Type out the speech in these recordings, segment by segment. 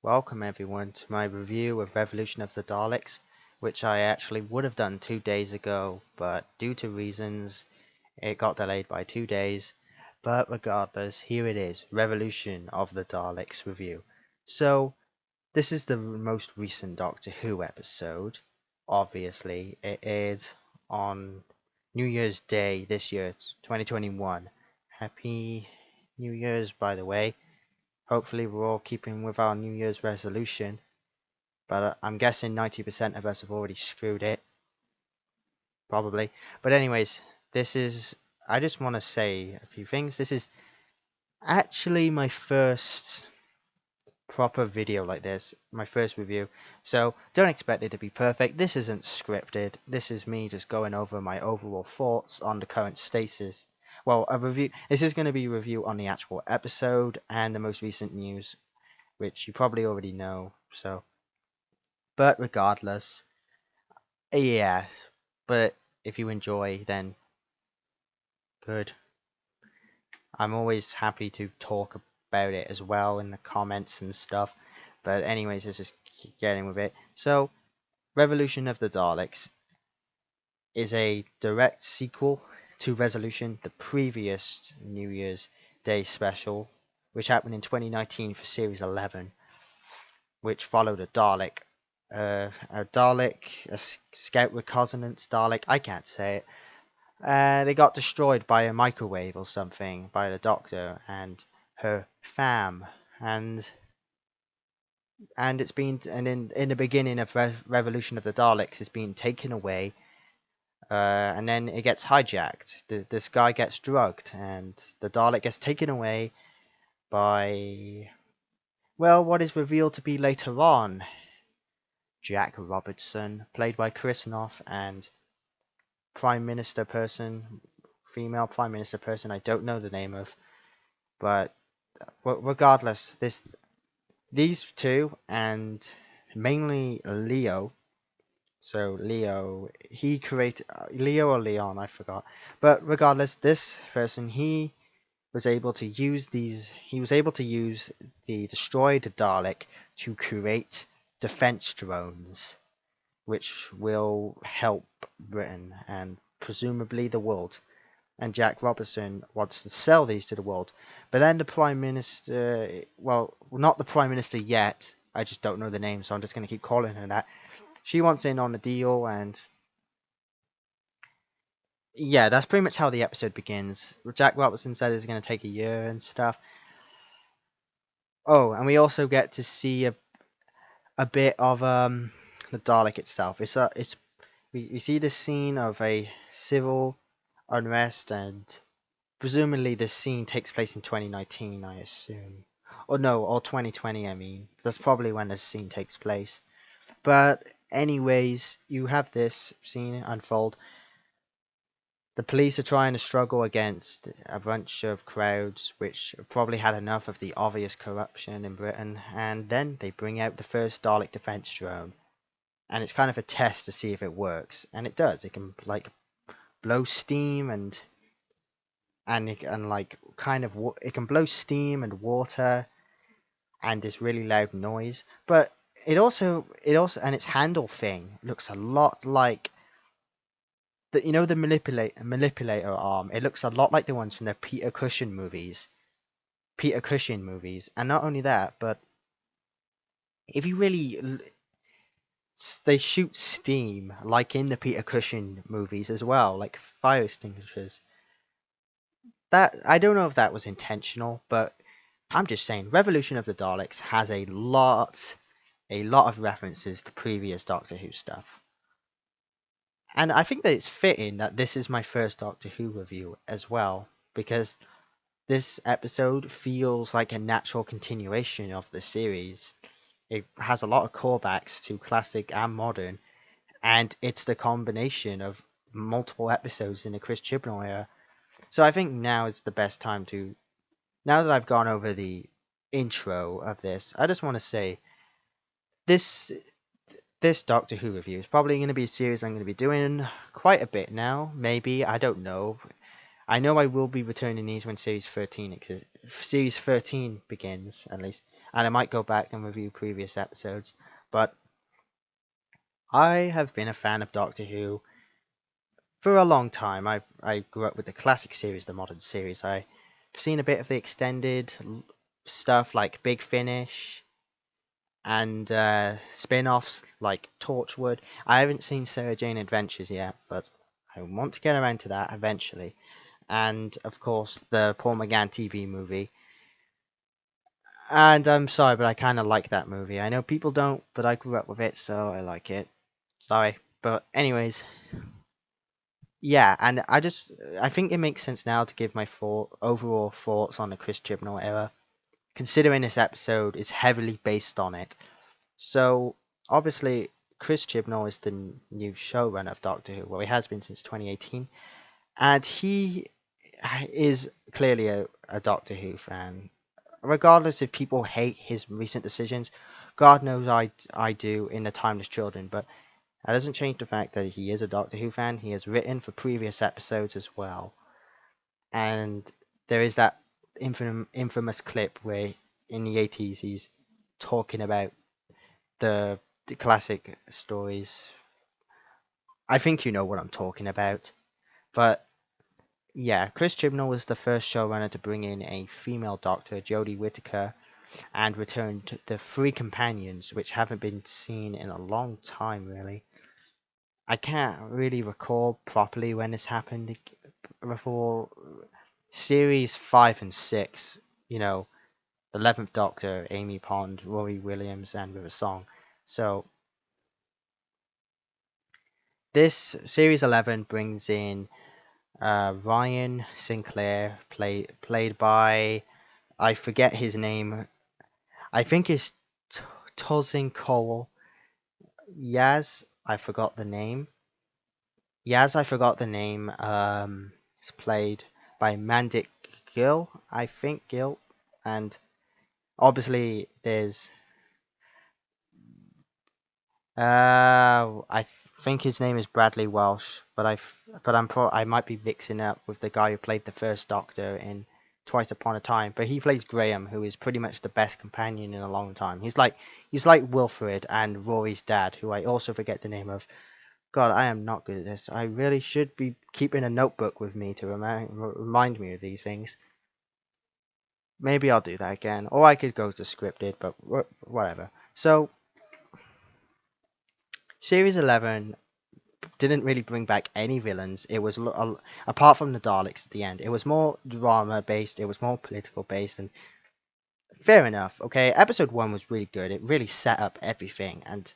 Welcome everyone to my review of Revolution of the Daleks, which I actually would have done 2 days ago, but due to reasons, it got delayed by 2 days. But regardless, here it is, Revolution of the Daleks review. So, this is the most recent Doctor Who episode. Obviously, it aired on New Year's Day this year, it's 2021. Happy New Year's, by the way. Hopefully we're all keeping with our New Year's resolution, but I'm guessing 90% of us have already screwed it, probably. But anyways, I just want to say a few things. This is actually my first proper video like this, my first review, so don't expect it to be perfect. This isn't scripted. This is me just going over my overall thoughts on the current status. Well, a review. This is going to be a review on the actual episode and the most recent news, which you probably already know. But regardless, yeah. But if you enjoy, then good. I'm always happy to talk about it as well in the comments and stuff. But anyways, let's just keep getting with it. So, Revolution of the Daleks is a direct sequel to Resolution, the previous New Year's Day special, which happened in 2019 for Series 11, which followed a Scout Reconnaissance Dalek. I can't say it. They got destroyed by a microwave or something by the Doctor and her fam, and it's been and in the beginning of Revolution of the Daleks, it's been taken away, and then it gets hijacked. This guy gets drugged, and the Dalek gets taken away by, well, what is revealed to be later on Jack Robertson, played by Chris Noth, and Prime Minister person, female Prime Minister person I don't know the name of, but regardless, these two and mainly Leo. So Leo, he created Leo or Leon, I forgot. But regardless, this person was able to use these. He was able to use the destroyed Dalek to create defense drones, which will help Britain and presumably the world. And Jack Robertson wants to sell these to the world. But then the Prime Minister, well, not the Prime Minister yet, I just don't know the name, so I'm just going to keep calling her that. She wants in on the deal, and yeah, that's pretty much how the episode begins. Jack Robertson said it's going to take a year and stuff. Oh, and we also get to see a bit of the Dalek itself. We see this scene of a civil unrest, and presumably this scene takes place in 2019, I assume. Or no, or 2020, I mean. That's probably when this scene takes place. But anyways, you have this scene unfold. The police are trying to struggle against a bunch of crowds which probably had enough of the obvious corruption in Britain, and then they bring out the first Dalek defense drone. And it's kind of a test to see if it works, and it does. It can like blow steam and like kind of it can blow steam and water and this really loud noise. But it also and its handle thing looks a lot like the manipulator arm. It looks a lot like the ones from the Peter Cushing movies. And not only that, but if you really they shoot steam like in the Peter Cushing movies as well, like fire extinguishers. That I don't know if that was intentional, but I'm just saying Revolution of the Daleks has a lot of references to previous Doctor Who stuff. And I think that it's fitting that this is my first Doctor Who review as well, because this episode feels like a natural continuation of the series. It has a lot of callbacks to classic and modern, and it's the combination of multiple episodes in the Chris Chibnall era. So I think now is the best time to, now that I've gone over the intro of this, I just want to say this this Doctor Who review is probably going to be a series I'm going to be doing quite a bit now. Maybe, I don't know. I know I will be returning these when Series 13 begins, at least. and I might go back and review previous episodes. But I have been a fan of Doctor Who for a long time. I grew up with the classic series, the modern series. I've seen a bit of the extended stuff like Big Finish and spin-offs like Torchwood. I haven't seen Sarah Jane Adventures yet, but I want to get around to that eventually. And of course, the Paul McGann TV movie. And I'm sorry, but I kind of like that movie. I know people don't, but I grew up with it, so I like it. Sorry, but anyways, yeah. And I think it makes sense now to give my overall thoughts on the Chris Chibnall era, considering this episode is heavily based on it. So obviously, Chris Chibnall is the new showrunner of Doctor Who. Well, he has been since 2018, and he is clearly a Doctor Who fan. Regardless if people hate his recent decisions, God knows I do in The Timeless Children, but that doesn't change the fact that he is a Doctor Who fan. He has written for previous episodes as well, and there is that infamous clip where in the 80s he's talking about the classic stories. I think you know what I'm talking about. But yeah, Chris Chibnall was the first showrunner to bring in a female doctor, Jodie Whittaker, and returned the three companions, which haven't been seen in a long time, really. I can't really recall properly when this happened before. Series 5 and 6, you know, 11th Doctor, Amy Pond, Rory Williams, and River Song. So this Series 11 brings in Ryan Sinclair, played by, I forget his name. I think it's Tozin Cole. Yaz, I forgot the name. Yaz, I forgot the name. It's played by Mandit Gill, I think Gill, and obviously there's I think his name is Bradley Welsh, but I might be mixing up with the guy who played the first Doctor in Twice Upon a Time. But he plays Graham, who is pretty much the best companion in a long time. He's like Wilfred and Rory's dad, who I also forget the name of. God, I am not good at this. I really should be keeping a notebook with me to remind me of these things. Maybe I'll do that again, or I could go to scripted, but whatever. So, Series 11 didn't really bring back any villains. It was apart from the Daleks at the end. It was more drama based. It was more political based, and fair enough. Okay, episode 1 was really good. It really set up everything, and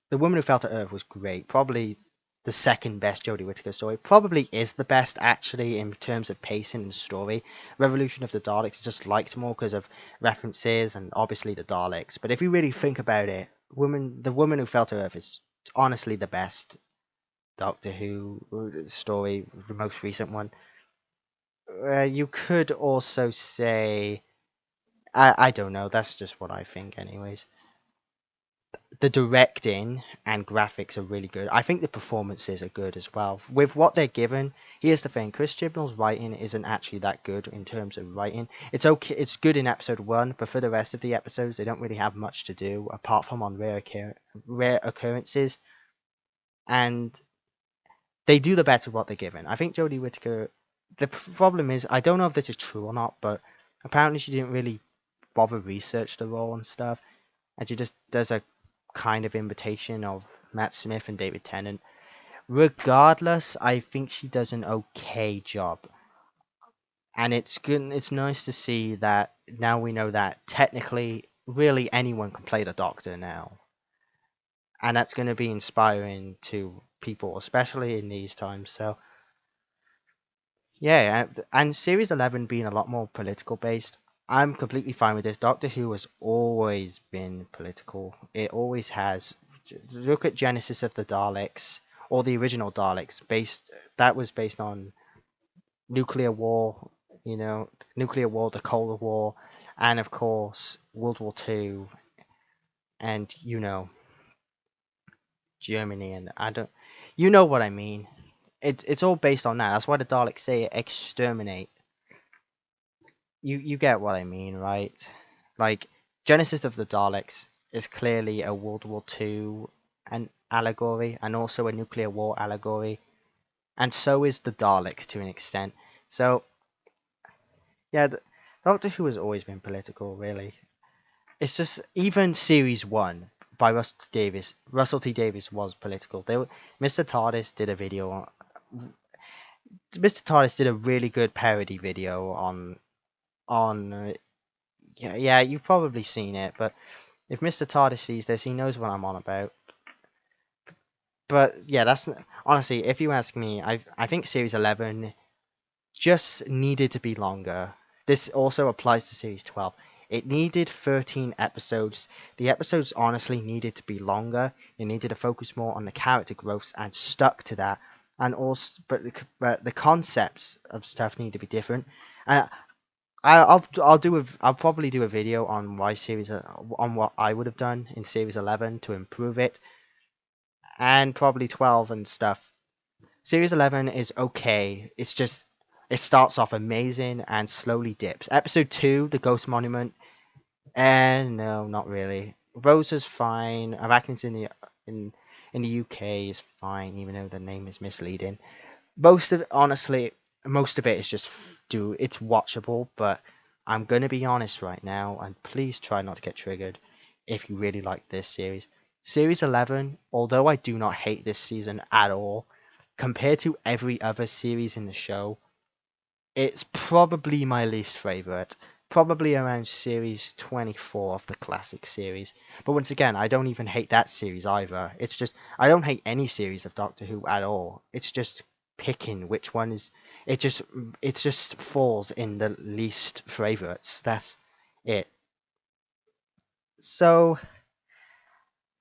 the Woman Who Fell to Earth was great. Probably the second best Jodie Whittaker story. Probably is the best actually in terms of pacing and story. Revolution of the Daleks just liked more because of references and obviously the Daleks. But if you really think about it, the Woman Who Fell to Earth is honestly the best Doctor Who story, the most recent one. You could also say, I don't know. That's just what I think, anyways. The directing and graphics are really good. I think the performances are good as well. With what they're given, here's the thing: Chris Chibnall's writing isn't actually that good in terms of writing. It's okay, it's good in episode 1, but for the rest of the episodes, they don't really have much to do apart from on rare occurrences, and they do the best with what they're given. I think Jodie Whittaker. The problem is, I don't know if this is true or not, but apparently she didn't really bother research the role and stuff, and she just does a kind of imitation of Matt Smith and David Tennant. Regardless, I think she does an okay job, and it's good. It's nice to see that now we know that technically, really anyone can play the Doctor now, and that's going to be inspiring to people, especially in these times. So yeah, and Series 11 being a lot more political based, I'm completely fine with this. Doctor Who has always been political. It always has. Look at Genesis of the Daleks, or the original Daleks, that was based on nuclear war, nuclear war, the Cold War, and of course World War Two, and Germany, and I don't, you know what I mean. It's all based on that. That's why the Daleks say exterminate. You get what I mean, right? Like, Genesis of the Daleks is clearly a World War II an allegory, and also a nuclear war allegory, and so is the Daleks to an extent. So yeah, Doctor Who has always been political, really. It's just even Series One by Russell T Davies. Russell T Davies was political. Mr. TARDIS did a video on. Mr. TARDIS did a really good parody video on. Yeah, you've probably seen it, but if Mr. TARDIS sees this, he knows what I'm on about. But yeah, honestly, if you ask me, I think Series 11 just needed to be longer. This also applies to Series 12. It needed 13 episodes. The episodes honestly needed to be longer. It needed to focus more on the character growths and stuck to that. And also, but the concepts of stuff need to be different. And I'll probably do a video on on what I would have done in Series 11 to improve it, and probably 12 and stuff. Series 11 is okay. It's just it starts off amazing and slowly dips. Episode 2, The Ghost Monument, and no, not really. Rose is fine. Arachnids in in the UK is fine, even though the name is misleading. Honestly, most of it is just it's watchable, but I'm gonna be honest right now, and please try not to get triggered if you really like this series. Series 11, although I do not hate this season at all, compared to every other series in the show, it's probably my least favorite. Probably around series 24 of the classic series. But once again, I don't even hate that series either. It's just, I don't hate any series of Doctor Who at all. It's just picking which one is. It just falls in the least favorites. That's it. So,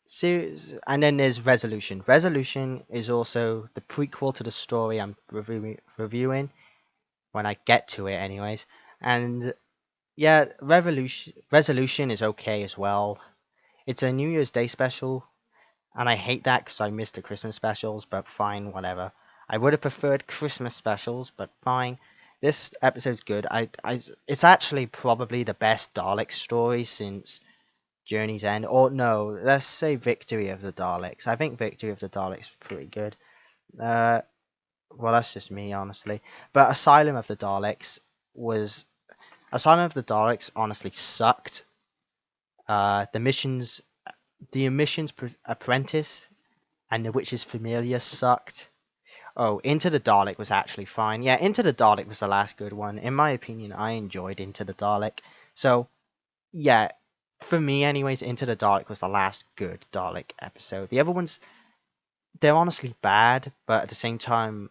series. And then there's Resolution. Resolution is also the prequel to the story I'm reviewing when I get to it, anyways. And yeah, Resolution is okay as well. It's a New Year's Day special, and I hate that because I missed the Christmas specials, but fine, whatever. I would have preferred Christmas specials, but fine. This episode's good. It's actually probably the best Dalek story since Journey's End. Or no, let's say Victory of the Daleks. I think Victory of the Daleks is pretty good. Uh, well, that's just me, honestly. But was Asylum of the Daleks honestly sucked. The missions, Apprentice and the Witch's Familiar sucked. Oh, Into the Dalek was actually fine. Yeah, Into the Dalek was the last good one. In my opinion, I enjoyed Into the Dalek. So, yeah, for me anyways, Into the Dalek was the last good Dalek episode. The other ones, they're honestly bad, but at the same time,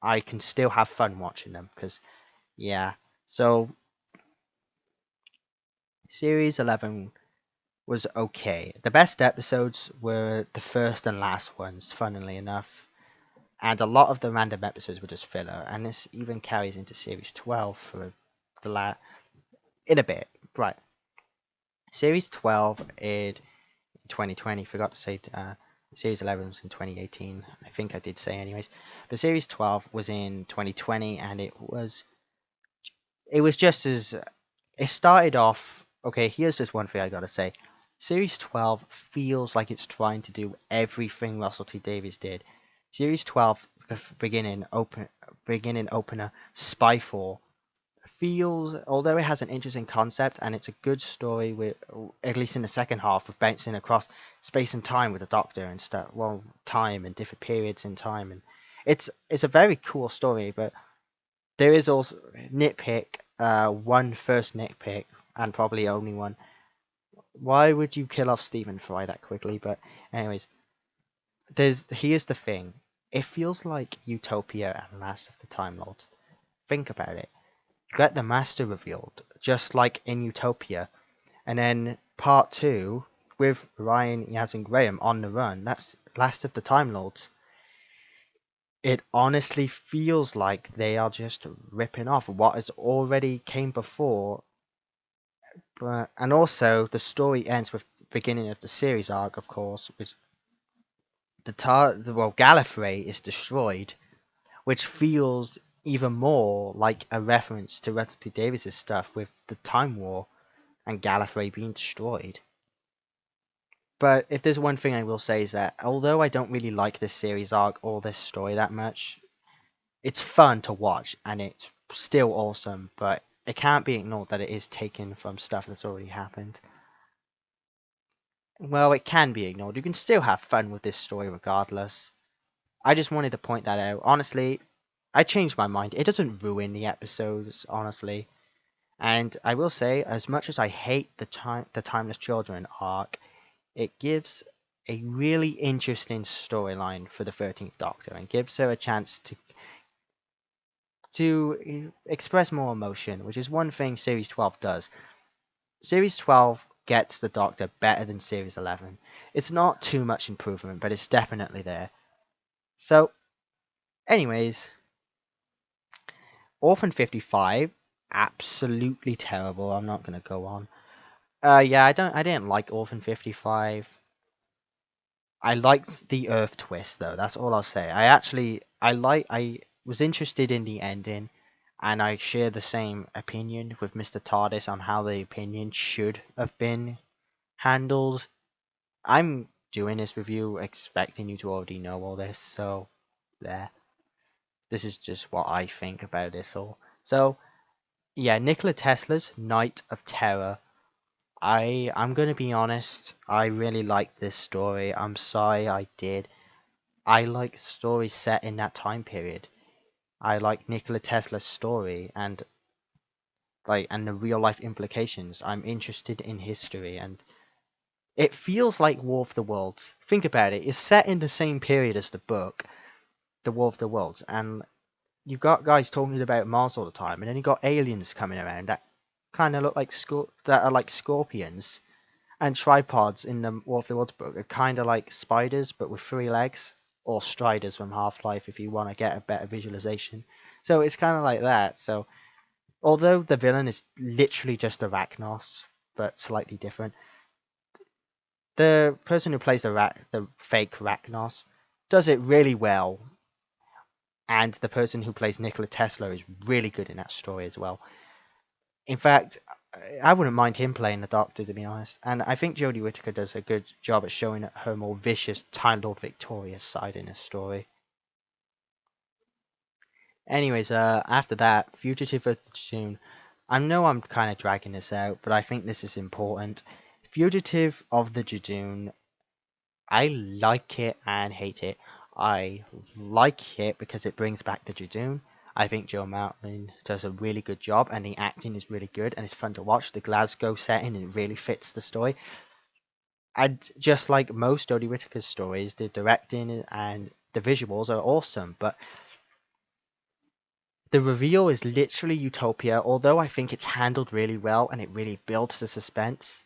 I can still have fun watching them, because, yeah. So, Series 11 was okay. The best episodes were the first and last ones, funnily enough. And a lot of the random episodes were just filler. And this even carries into Series 12 for in a bit. Right. Series 12 in 2020. Forgot to say Series 11 was in 2018. I think I did say anyways. But Series 12 was in 2020, and it was just as it started off. Okay, here's just one thing I gotta say. Series 12 feels like it's trying to do everything Russell T Davies did. Series 12, beginning opener, Spyfall, feels, although it has an interesting concept and it's a good story, with at least in the second half, of bouncing across space and time with the Doctor and stuff. Well, time and different periods in time, and it's a very cool story. But there is also one first nitpick, and probably only one. Why would you kill off Stephen Fry that quickly? But anyways, here's the thing. It feels like Utopia and Last of the Time Lords. Think about it. You get the Master revealed, just like in Utopia, and then part 2 with Ryan, Yaz, and Graham on the run. That's Last of the Time Lords. It honestly feels like they are just ripping off what has already came before. And also, the story ends with the beginning of the series arc, of course, which Gallifrey is destroyed, which feels even more like a reference to Russell T Davies' stuff with the Time War. and Gallifrey being destroyed. But if there's one thing I will say is that although I don't really like this series arc or this story that much, it's fun to watch and it's still awesome, but it can't be ignored that it is taken from stuff that's already happened. Well, it can be ignored. You can still have fun with this story regardless. I just wanted to point that out. Honestly, I changed my mind. It doesn't ruin the episodes, honestly. And I will say, as much as I hate the Timeless Children arc, it gives a really interesting storyline for the 13th Doctor and gives her a chance to express more emotion, which is one thing Series 12 does. Series 12 gets the Doctor better than Series 11. It's not too much improvement, but it's definitely there. So, anyways, Orphan 55, absolutely terrible. I'm not gonna go on. Yeah, I didn't like Orphan 55. I liked the Earth twist though. That's all I'll say. I was interested in the ending, and I share the same opinion with Mr. TARDIS on how the opinion should have been handled. I'm doing this review expecting you to already know all this, so there. This is just what I think about this all. So yeah, Nikola Tesla's Night of Terror. I'm gonna be honest, I really liked this story. I'm sorry I did. I like stories set in that time period. I like Nikola Tesla's story and the real life implications. I'm interested in history and it feels like War of the Worlds. Think about it. It's set in the same period as the book, The War of the Worlds, and you got guys talking about Mars all the time, and then you got aliens coming around that kind of look like that are like scorpions, and tripods in the War of the Worlds book are kind of like spiders but with 3 legs, or striders from Half-Life if you want to get a better visualization. So it's kind of like that. So although the villain is literally just Arachnos, but slightly different, the person who plays the fake Arachnos does it really well, and the person who plays Nikola Tesla is really good in that story as well. In fact, I wouldn't mind him playing the Doctor, to be honest. And I think Jodie Whittaker does a good job at showing her more vicious Time Lord Victorious side in this story. Anyways, after that, Fugitive of the June. I know I'm kind of dragging this out, but I think this is important. Fugitive of the June. I like it and hate it. I like it because it brings back the Judoon. I think Joe Martin does a really good job and the acting is really good and it's fun to watch. The Glasgow setting, it really fits the story. And just like most Jodie Whittaker's stories, the directing and the visuals are awesome, but the reveal is literally utopia, although I think it's handled really well and it really builds the suspense.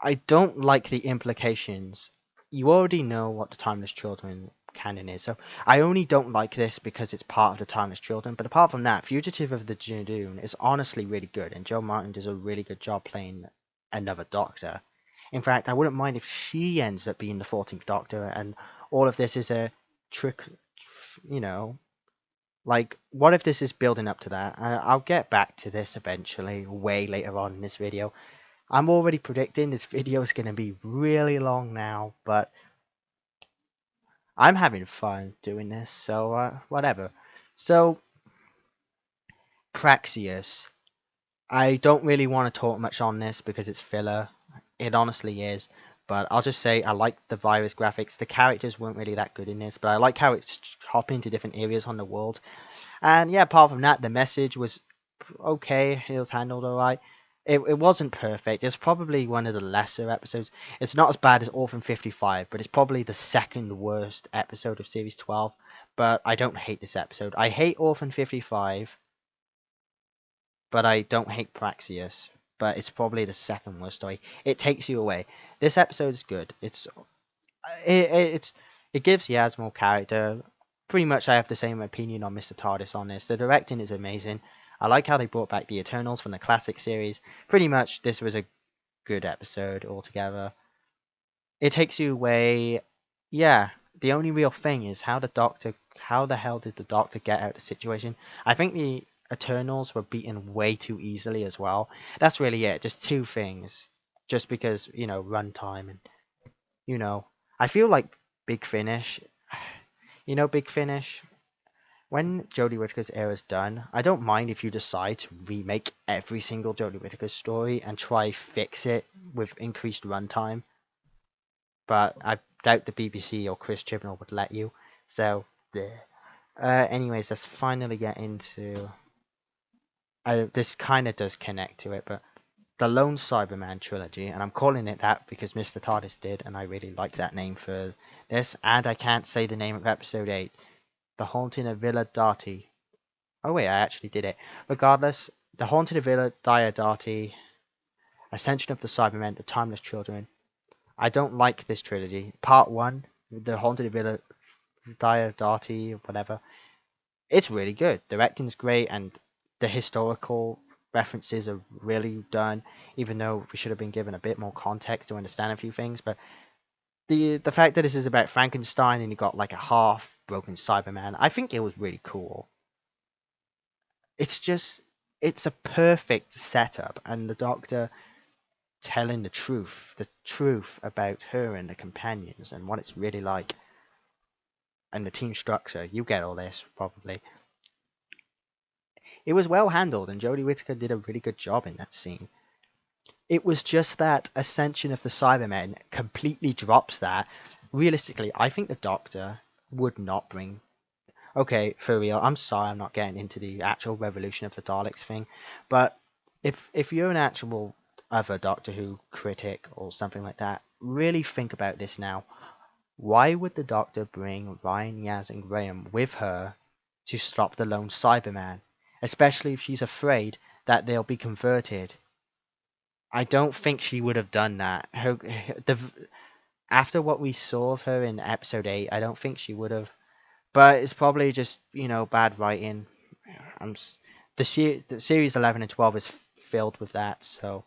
I don't like the implications. You already know what the Timeless Children canon is, so I only don't like this because it's part of the Timeless Children. But apart from that, Fugitive of the Judoon is honestly really good, and Joe Martin does a really good job playing another Doctor. In fact, I wouldn't mind if she ends up being the 14th Doctor, and all of this is a trick, you know. Like, what if this is building up to that? I'll get back to this eventually, way later on in this video. I'm already predicting this video is going to be really long now, but I'm having fun doing this, so whatever. So, Praxius. I don't really want to talk much on this because it's filler. It honestly is. But I'll just say I like the virus graphics. The characters weren't really that good in this, but I like how it's hopping to different areas on the world. And yeah, apart from that, the message was okay. It was handled alright. It wasn't perfect. It's probably one of the lesser episodes. It's not as bad as Orphan 55, but it's probably the second worst episode of Series 12. But I don't hate this episode. I hate Orphan 55, but I don't hate Praxius. But it's probably the second worst story. It takes you away. This episode is good. It gives Yaz more character. Pretty much I have the same opinion on Mr. TARDIS on this. The directing is amazing. I like how they brought back the Eternals from the classic series. Pretty much this was a good episode altogether. It takes you away. Yeah, the only real thing is how the hell did the Doctor get out of the situation? I think Eternals were beaten way too easily as well. That's really it. Just two things. Just because, runtime and, you know, I feel like Big Finish, Big Finish, when Jodie Whittaker's era is done, I don't mind if you decide to remake every single Jodie Whittaker story and try fix it with increased runtime. But I doubt the BBC or Chris Chibnall would let you. So, yeah. Anyways, let's finally get into. This kind of does connect to it, but the Lone Cyberman trilogy, and I'm calling it that because Mr. TARDIS did, and I really like that name for this. And I can't say the name of episode 8, The Haunting of Villa Darty. Oh wait, I actually did it. Regardless, The Haunting of Villa Diodati, Ascension of the Cybermen, The Timeless Children. I don't like this trilogy. Part 1, The Haunted of Villa Diodati, whatever. It's really good. The acting's great, and the historical references are really done, even though we should have been given a bit more context to understand a few things. But the fact that this is about Frankenstein and you got like a half broken Cyberman, I think it was really cool. It's just, it's a perfect setup, and the Doctor telling the truth about her and the companions and what it's really like, and the team structure. You get all this probably. It was well handled, and Jodie Whittaker did a really good job in that scene. It was just that Ascension of the Cybermen completely drops that. Realistically, I think the Doctor would not bring. Okay, for real, I'm sorry I'm not getting into the actual Revolution of the Daleks thing, but if you're an actual other Doctor Who critic or something like that, really think about this now. Why would the Doctor bring Ryan, Yaz, and Graham with her to stop the lone Cyberman? Especially if she's afraid that they'll be converted. I don't think she would have done that. After what we saw of her in episode 8, I don't think she would have. But it's probably just, bad writing. The series 11 and 12 is filled with that, so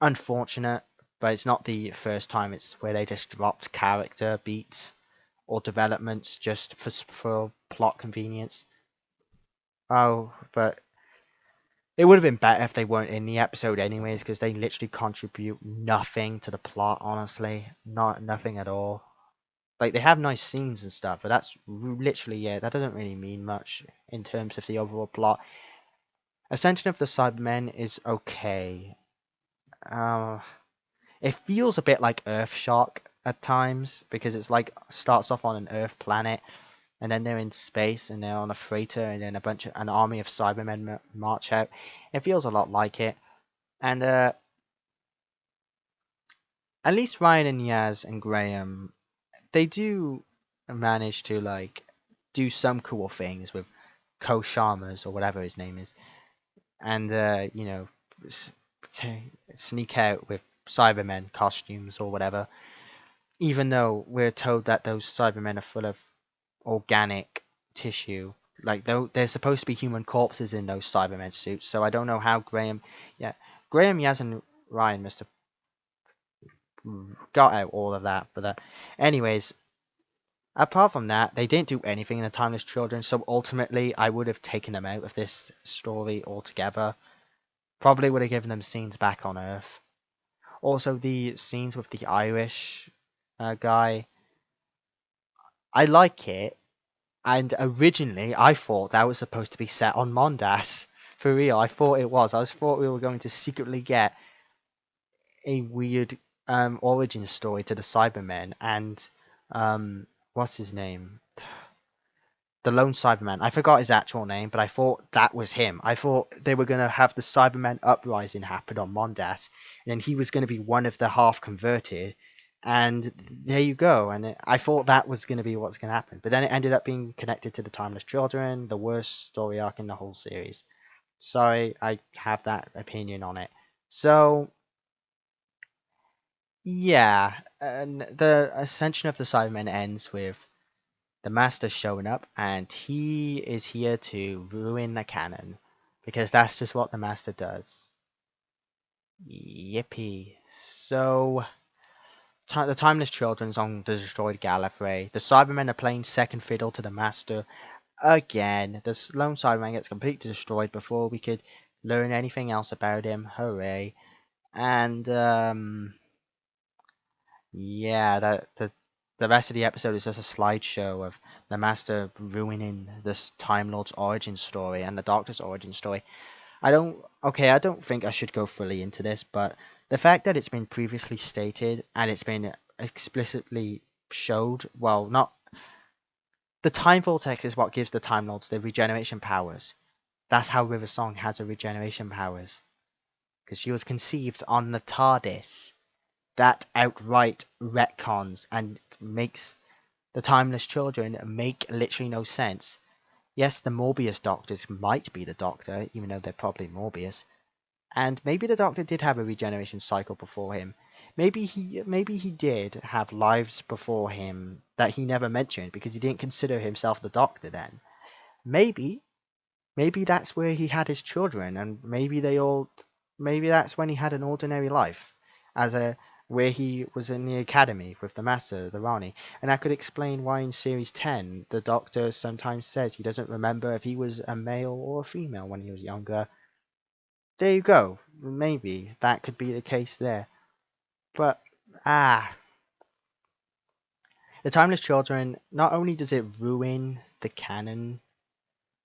unfortunate. But it's not the first time it's where they just dropped character beats or developments just for plot convenience. Oh, but it would have been better if they weren't in the episode anyways, because they literally contribute nothing to the plot, honestly. Nothing at all. Like, they have nice scenes and stuff, but that's literally, yeah, that doesn't really mean much in terms of the overall plot. Ascension of the Cybermen is okay. It feels a bit like Earthshock at times, because it's like, starts off on an Earth planet, and then they're in space, and they're on a freighter, and then an army of Cybermen march out. It feels a lot like it. And at least Ryan and Yaz and Graham, they do manage to like do some cool things with Ko Sharma's or whatever his name is, and s- sneak out with Cybermen costumes or whatever. Even though we're told that those Cybermen are full of organic tissue, like though they're supposed to be human corpses in those Cybermen suits. So I don't know how Graham, Yaz, and Ryan must have got out all of that. But anyways, apart from that, they didn't do anything in the Timeless Children. So ultimately, I would have taken them out of this story altogether. Probably would have given them scenes back on Earth. Also, the scenes with the Irish guy, I like it. And originally, I thought that was supposed to be set on Mondas. For real, I thought it was. Thought we were going to secretly get a weird origin story to the Cybermen and what's his name? The lone Cyberman. I forgot his actual name, but I thought that was him. I thought they were gonna have the Cyberman uprising happen on Mondas, and then he was gonna be one of the half converted. And there you go. And I thought that was gonna be what's gonna happen, but then it ended up being connected to the Timeless Children, the worst story arc in the whole series. Sorry, I have that opinion on it. So yeah, and the Ascension of the Cybermen ends with the Master showing up, and he is here to ruin the canon, because that's just what the Master does. Yippee. So, the Timeless Children's on the destroyed Gallifrey. The Cybermen are playing second fiddle to the Master. again. The Lone Cyberman gets completely destroyed before we could learn anything else about him. Hooray! And yeah, the rest of the episode is just a slideshow of the Master ruining this Time Lord's origin story and the Doctor's origin story. I don't think I should go fully into this, but the fact that it's been previously stated and it's been explicitly showed, well, not the time vortex is what gives the Time Lords the regeneration powers. That's how River Song has her regeneration powers, because she was conceived on the TARDIS. That outright retcons and makes the Timeless Children make literally no sense. Yes, the Morbius Doctors might be the Doctor, even though they're probably Morbius. And maybe the Doctor did have a regeneration cycle before him. Maybe he did have lives before him that he never mentioned because he didn't consider himself the Doctor then. Maybe that's where he had his children, and maybe that's when he had an ordinary life, as a where he was in the academy with the Master, the Rani, and that could explain why in series 10 the Doctor sometimes says he doesn't remember if he was a male or a female when he was younger. There you go. Maybe that could be the case there. But the Timeless Children, not only does it ruin the canon,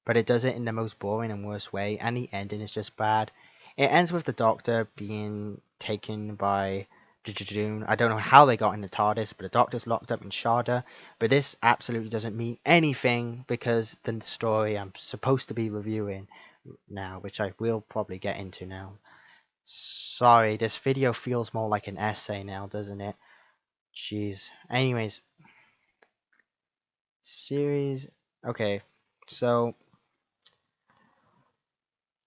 but it does it in the most boring and worst way, and the ending is just bad. It ends with the Doctor being taken by June. I don't know how they got in the TARDIS, but the Doctor's locked up in Sharda. But this absolutely doesn't mean anything because the story I'm supposed to be reviewing now, which I will probably get into now. Sorry, this video feels more like an essay now, doesn't it? Jeez. Anyways, series. Okay, so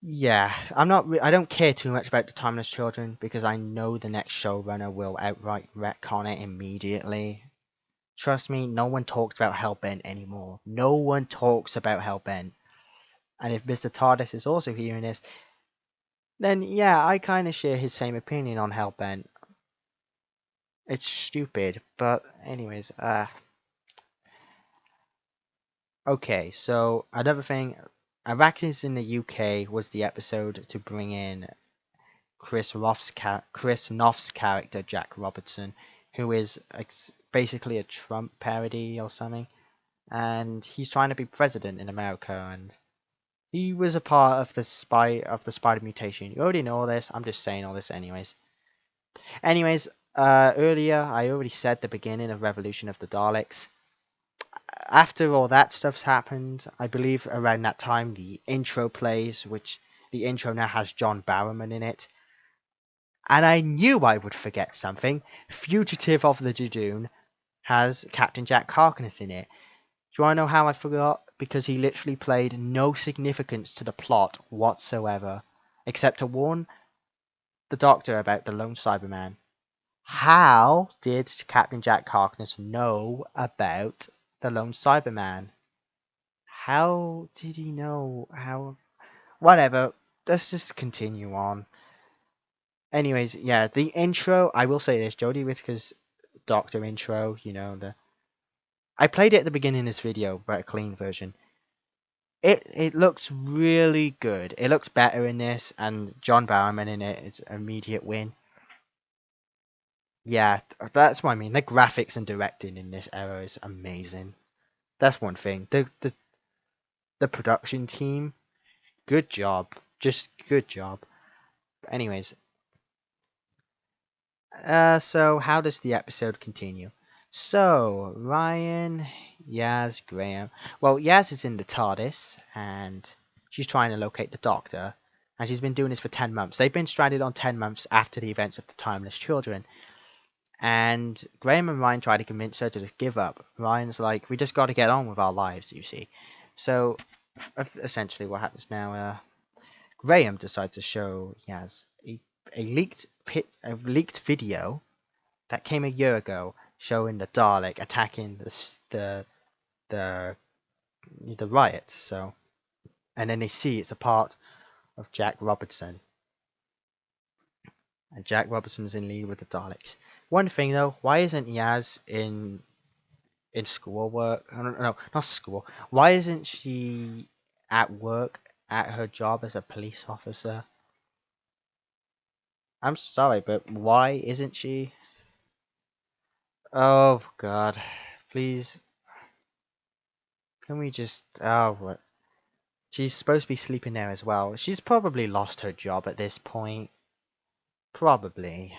yeah, I don't care too much about the Timeless Children because I know the next showrunner will outright retcon it immediately. Trust me, no one talks about Hellbent anymore. No one talks about Hellbent. And if Mr. TARDIS is also hearing this, then yeah, I kind of share his same opinion on Hellbent. It's stupid, but anyways, okay, so another thing, Arrakis in the UK was the episode to bring in Chris Noth's character, Jack Robertson, who is basically a Trump parody or something, and he's trying to be president in America, and he was a part of the spider mutation. You already know all this. I'm just saying all this anyways. Anyways, earlier I already said the beginning of Revolution of the Daleks. After all that stuff's happened, I believe around that time the intro plays, which the intro now has John Barrowman in it. And I knew I would forget something. Fugitive of the Judoon has Captain Jack Harkness in it. Do you want to know how I forgot? Because he literally played no significance to the plot whatsoever, except to warn the Doctor about the lone Cyberman. How did Captain Jack Harkness know about the lone Cyberman? How did he know? How? Whatever. Let's just continue on. Anyways, yeah, the intro. I will say this: Jodie Whittaker's Doctor intro. You know the. I played it at the beginning of this video, but a clean version. It looks really good. It looks better in this, and John Barrowman in it is an immediate win. Yeah, that's what I mean. The graphics and directing in this era is amazing. That's one thing. The production team, good job. Just good job. Anyways, so how does the episode continue? So, Ryan, Yaz, Graham. Well, Yaz is in the TARDIS, and she's trying to locate the Doctor, and she's been doing this for 10 months. They've been stranded on 10 months after the events of the Timeless Children. And Graham and Ryan try to convince her to just give up. Ryan's like, we just got to get on with our lives, you see. So, essentially what happens now, Graham decides to show Yaz a leaked video that came a year ago showing the Dalek attacking the riot. So, and then they see it's a part of Jack Robertson, and Jack Robertson's in league with the Daleks. One thing though, why isn't Yaz in in schoolwork. I don't know, not school. Why isn't she at work at her job as a police officer? I'm sorry, but why isn't she? Oh God, please, can we just? Oh, what? She's supposed to be sleeping there as well. She's probably lost her job at this point. Probably.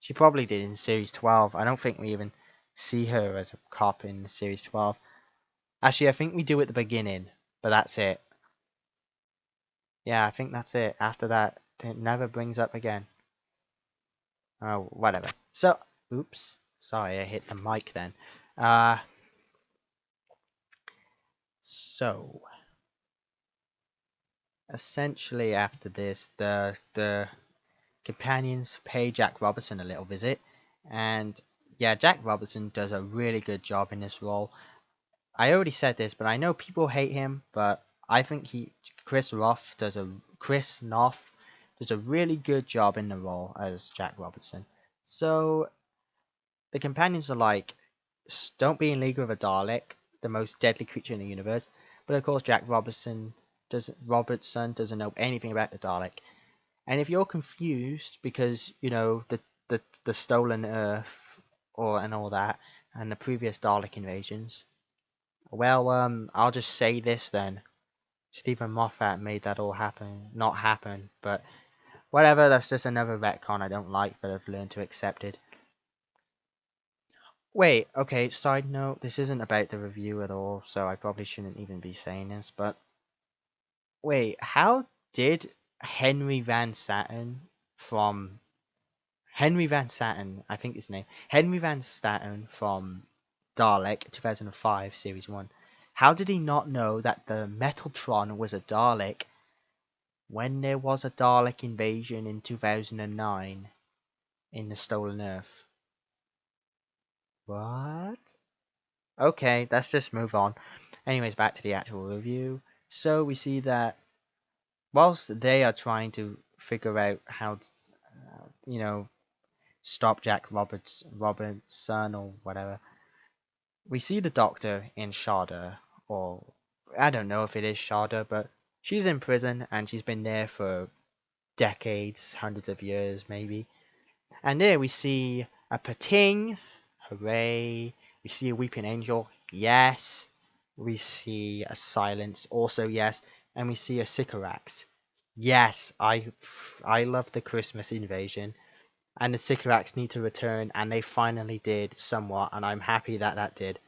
She probably did in Series 12. I don't think we even see her as a cop in Series 12. Actually, I think we do at the beginning, but that's it. Yeah, I think that's it. After that, it never brings up again. Oh, whatever. So, oops. Sorry, I hit the mic then. Uh, so, essentially after this, the companions pay Jack Robertson a little visit, and yeah, Jack Robertson does a really good job in this role. I already said this, but I know people hate him, but I think Chris Noth does a really good job in the role as Jack Robertson. So the companions are like, don't be in league with a Dalek, the most deadly creature in the universe. But of course, Robertson doesn't know anything about the Dalek. And if you're confused because you know the stolen Earth and all that, and the previous Dalek invasions, well, I'll just say this then. Stephen Moffat made that all happen, not happen, but whatever. That's just another retcon I don't like, but I've learned to accept it. Wait, okay, side note, this isn't about the review at all, so I probably shouldn't even be saying this, but wait, how did Henry Van Saturn from Henry Van Saturn, I think his name, Henry Van Saturn from Dalek 2005 Series 1, how did he not know that the Metaltron was a Dalek when there was a Dalek invasion in 2009 in the Stolen Earth? What? Okay, let's just move on. Anyways, back to the actual review. So we see that whilst they are trying to figure out how to, stop Jack Robertson or whatever, we see the Doctor in Shada, or I don't know if it is Shada, but she's in prison and she's been there for decades, hundreds of years maybe. And there we see a Pating, hooray. We see a Weeping Angel, yes. We see a Silence, also yes. And we see a Sycorax. Yes, I love the Christmas invasion. And the Sycorax need to return, and they finally did somewhat, and I'm happy that that did.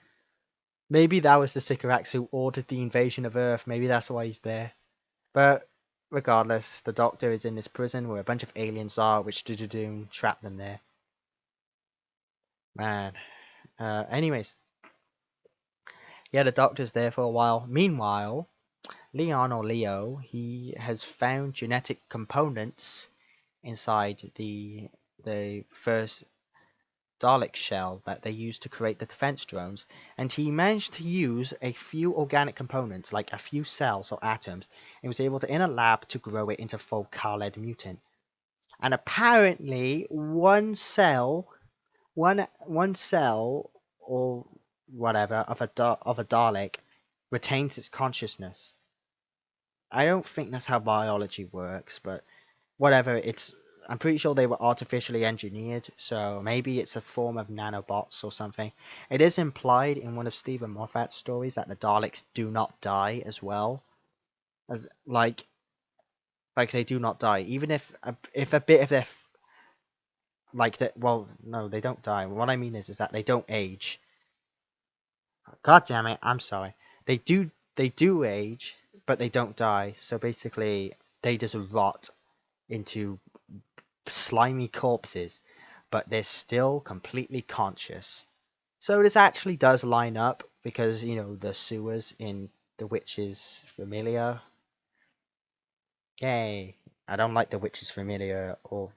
Maybe that was the Sycorax who ordered the invasion of Earth, maybe that's why he's there. But regardless, the Doctor is in this prison where a bunch of aliens are, which Doom trapped them there. Man. Anyways, yeah, the Doctor's there for a while. Meanwhile, Leon or Leo, he has found genetic components inside the first Dalek shell that they used to create the defense drones, and he managed to use a few organic components, like a few cells or atoms, and was able to, in a lab, to grow it into full Khaled mutant. And apparently, one cell or whatever of a Dalek retains its consciousness. I don't think that's how biology works, but whatever. I'm pretty sure they were artificially engineered, so maybe it's a form of nanobots or something. It is implied in one of Stephen Moffat's stories that the Daleks do not die as well, as like they do not die, even if a bit of their like that. Well, no, they don't die. What I mean is that they don't age. God damn it! I'm sorry. They do age, but they don't die. So basically, they just rot into slimy corpses, but they're still completely conscious. So this actually does line up because, the sewers in The Witch's Familiar. Yay! I don't like The Witch's Familiar or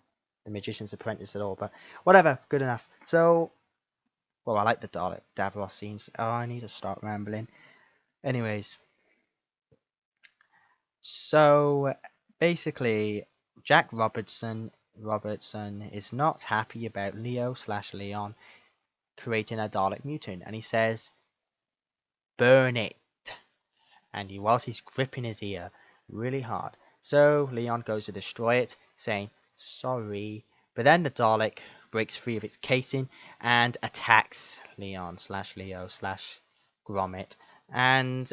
The Magician's Apprentice at all, but whatever, good enough. So, well, I like the Dalek Davros scenes. Oh, I need to start rambling. Anyways, so basically, Jack Robertson is not happy about Leo/Leon creating a Dalek mutant, and he says burn it. And whilst he's gripping his ear really hard. So Leon goes to destroy it, saying, sorry. But then the Dalek breaks free of its casing and attacks Leon slash Leo slash Gromit. And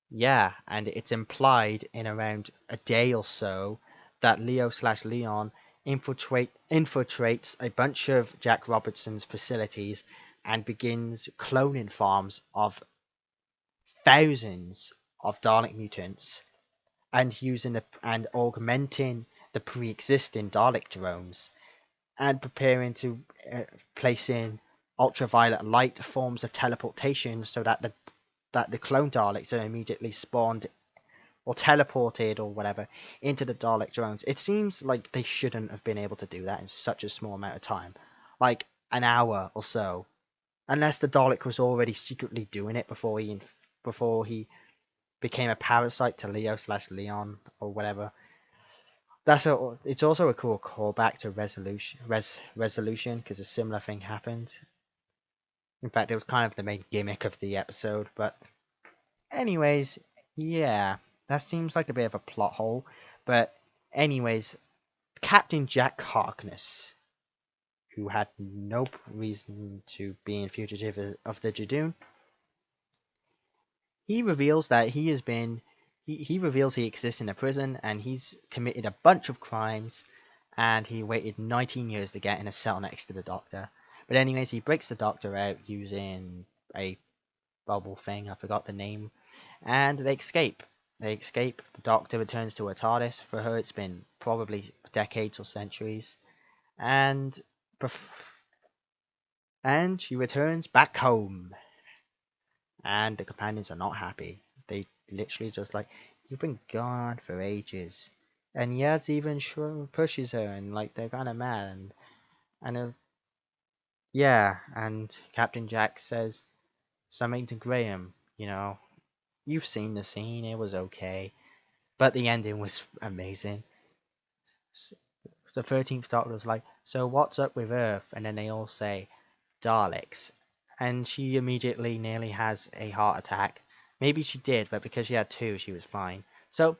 yeah, and it's implied in around a day or so that Leo slash Leon infiltrates a bunch of Jack Robertson's facilities and begins cloning farms of thousands of Dalek mutants and and augmenting the pre-existing Dalek drones and preparing to place in ultraviolet light forms of teleportation so that the clone Daleks are immediately spawned or teleported or whatever into the Dalek drones. It seems like they shouldn't have been able to do that in such a small amount of time, like an hour or so, unless the Dalek was already secretly doing it before he became a parasite to Leo slash Leon or whatever. It's also a cool callback to Resolution because a similar thing happened. In fact, it was kind of the main gimmick of the episode. But anyways, yeah, that seems like a bit of a plot hole. But anyways, Captain Jack Harkness, who had no reason to be in Fugitive of the Judoon, he reveals that he reveals he exists in a prison and he's committed a bunch of crimes and he waited 19 years to get in a cell next to the doctor. But anyways, he breaks the doctor out using a bubble thing, I forgot the name, and they escape. The doctor returns to her TARDIS. For her it's been probably decades or centuries. And and she returns back home. And the companions are not happy. They literally just like, you've been gone for ages. And Yaz even pushes her, and like they're kind of mad. And it was, yeah, and Captain Jack says something to Graham. You've seen the scene, it was okay, but the ending was amazing. The 13th Doctor was like, so what's up with Earth? And then they all say, Daleks. And she immediately nearly has a heart attack. Maybe she did, but because she had two, she was fine. So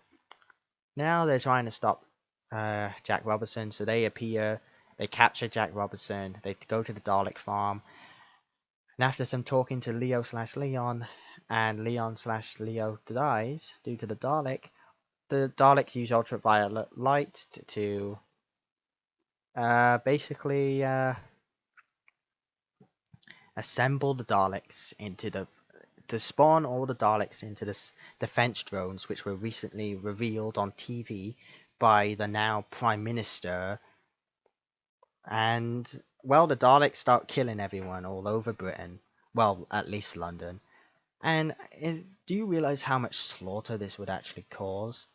now they're trying to stop Jack Robertson. So they appear, they capture Jack Robertson, they go to the Dalek farm. And after some talking to Leo slash Leon, and Leon slash Leo dies due to the Daleks use ultraviolet light to basically assemble the Daleks to spawn all the Daleks into this defense drones, which were recently revealed on TV by the now Prime Minister. And well, the Daleks start killing everyone all over Britain. Well, at least London. And do you realize how much slaughter this would actually cause?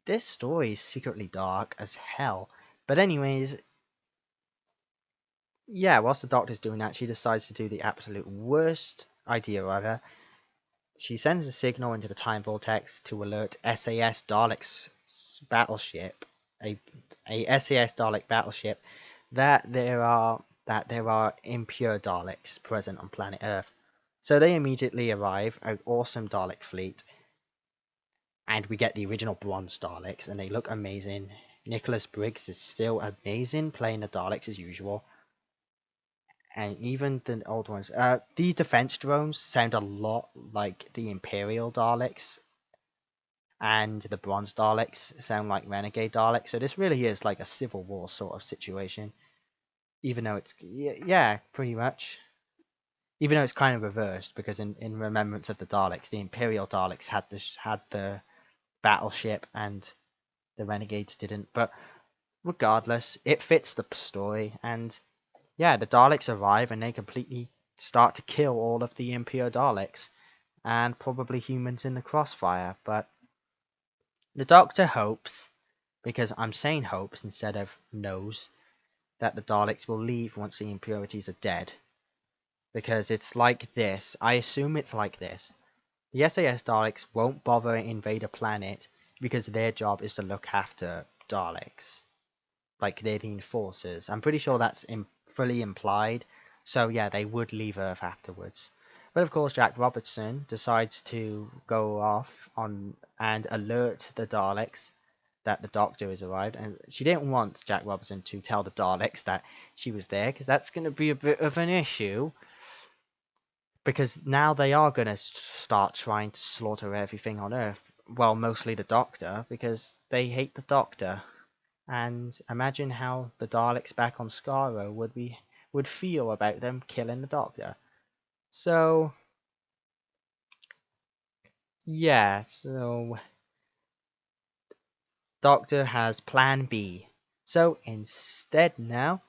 This story is secretly dark as hell. But anyways, yeah, whilst the Doctor's doing that, she decides to do the absolute worst idea ever. She sends a signal into the time vortex to alert SAS Daleks battleship, a SAS Dalek battleship, that there are impure Daleks present on planet Earth. So they immediately arrive, an awesome Dalek fleet, and we get the original Bronze Daleks, and they look amazing. Nicholas Briggs is still amazing playing the Daleks as usual. And even the old ones. The defense drones sound a lot like the Imperial Daleks, and the Bronze Daleks sound like Renegade Daleks. So this really is like a Civil War sort of situation. Even though it's, yeah, pretty much. Even though it's kind of reversed, because in remembrance of the Daleks, the Imperial Daleks had the battleship and the Renegades didn't. But regardless, it fits the story, and yeah, the Daleks arrive and they completely start to kill all of the impure Daleks and probably humans in the crossfire. But the Doctor hopes, because I'm saying hopes instead of knows, that the Daleks will leave once the impurities are dead. Because it's like this. I assume it's like this. The SAS Daleks won't bother invade a planet because their job is to look after Daleks. Like they're the enforcers. I'm pretty sure that's fully implied. So yeah, they would leave Earth afterwards. But of course, Jack Robertson decides to go off on and alert the Daleks that the Doctor has arrived. And she didn't want Jack Robertson to tell the Daleks that she was there, because that's going to be a bit of an issue. Because now they are going to start trying to slaughter everything on Earth. Well, mostly the Doctor, because they hate the Doctor. And imagine how the Daleks back on Skaro would feel about them killing the Doctor. So yeah, so Doctor has Plan B. So instead now,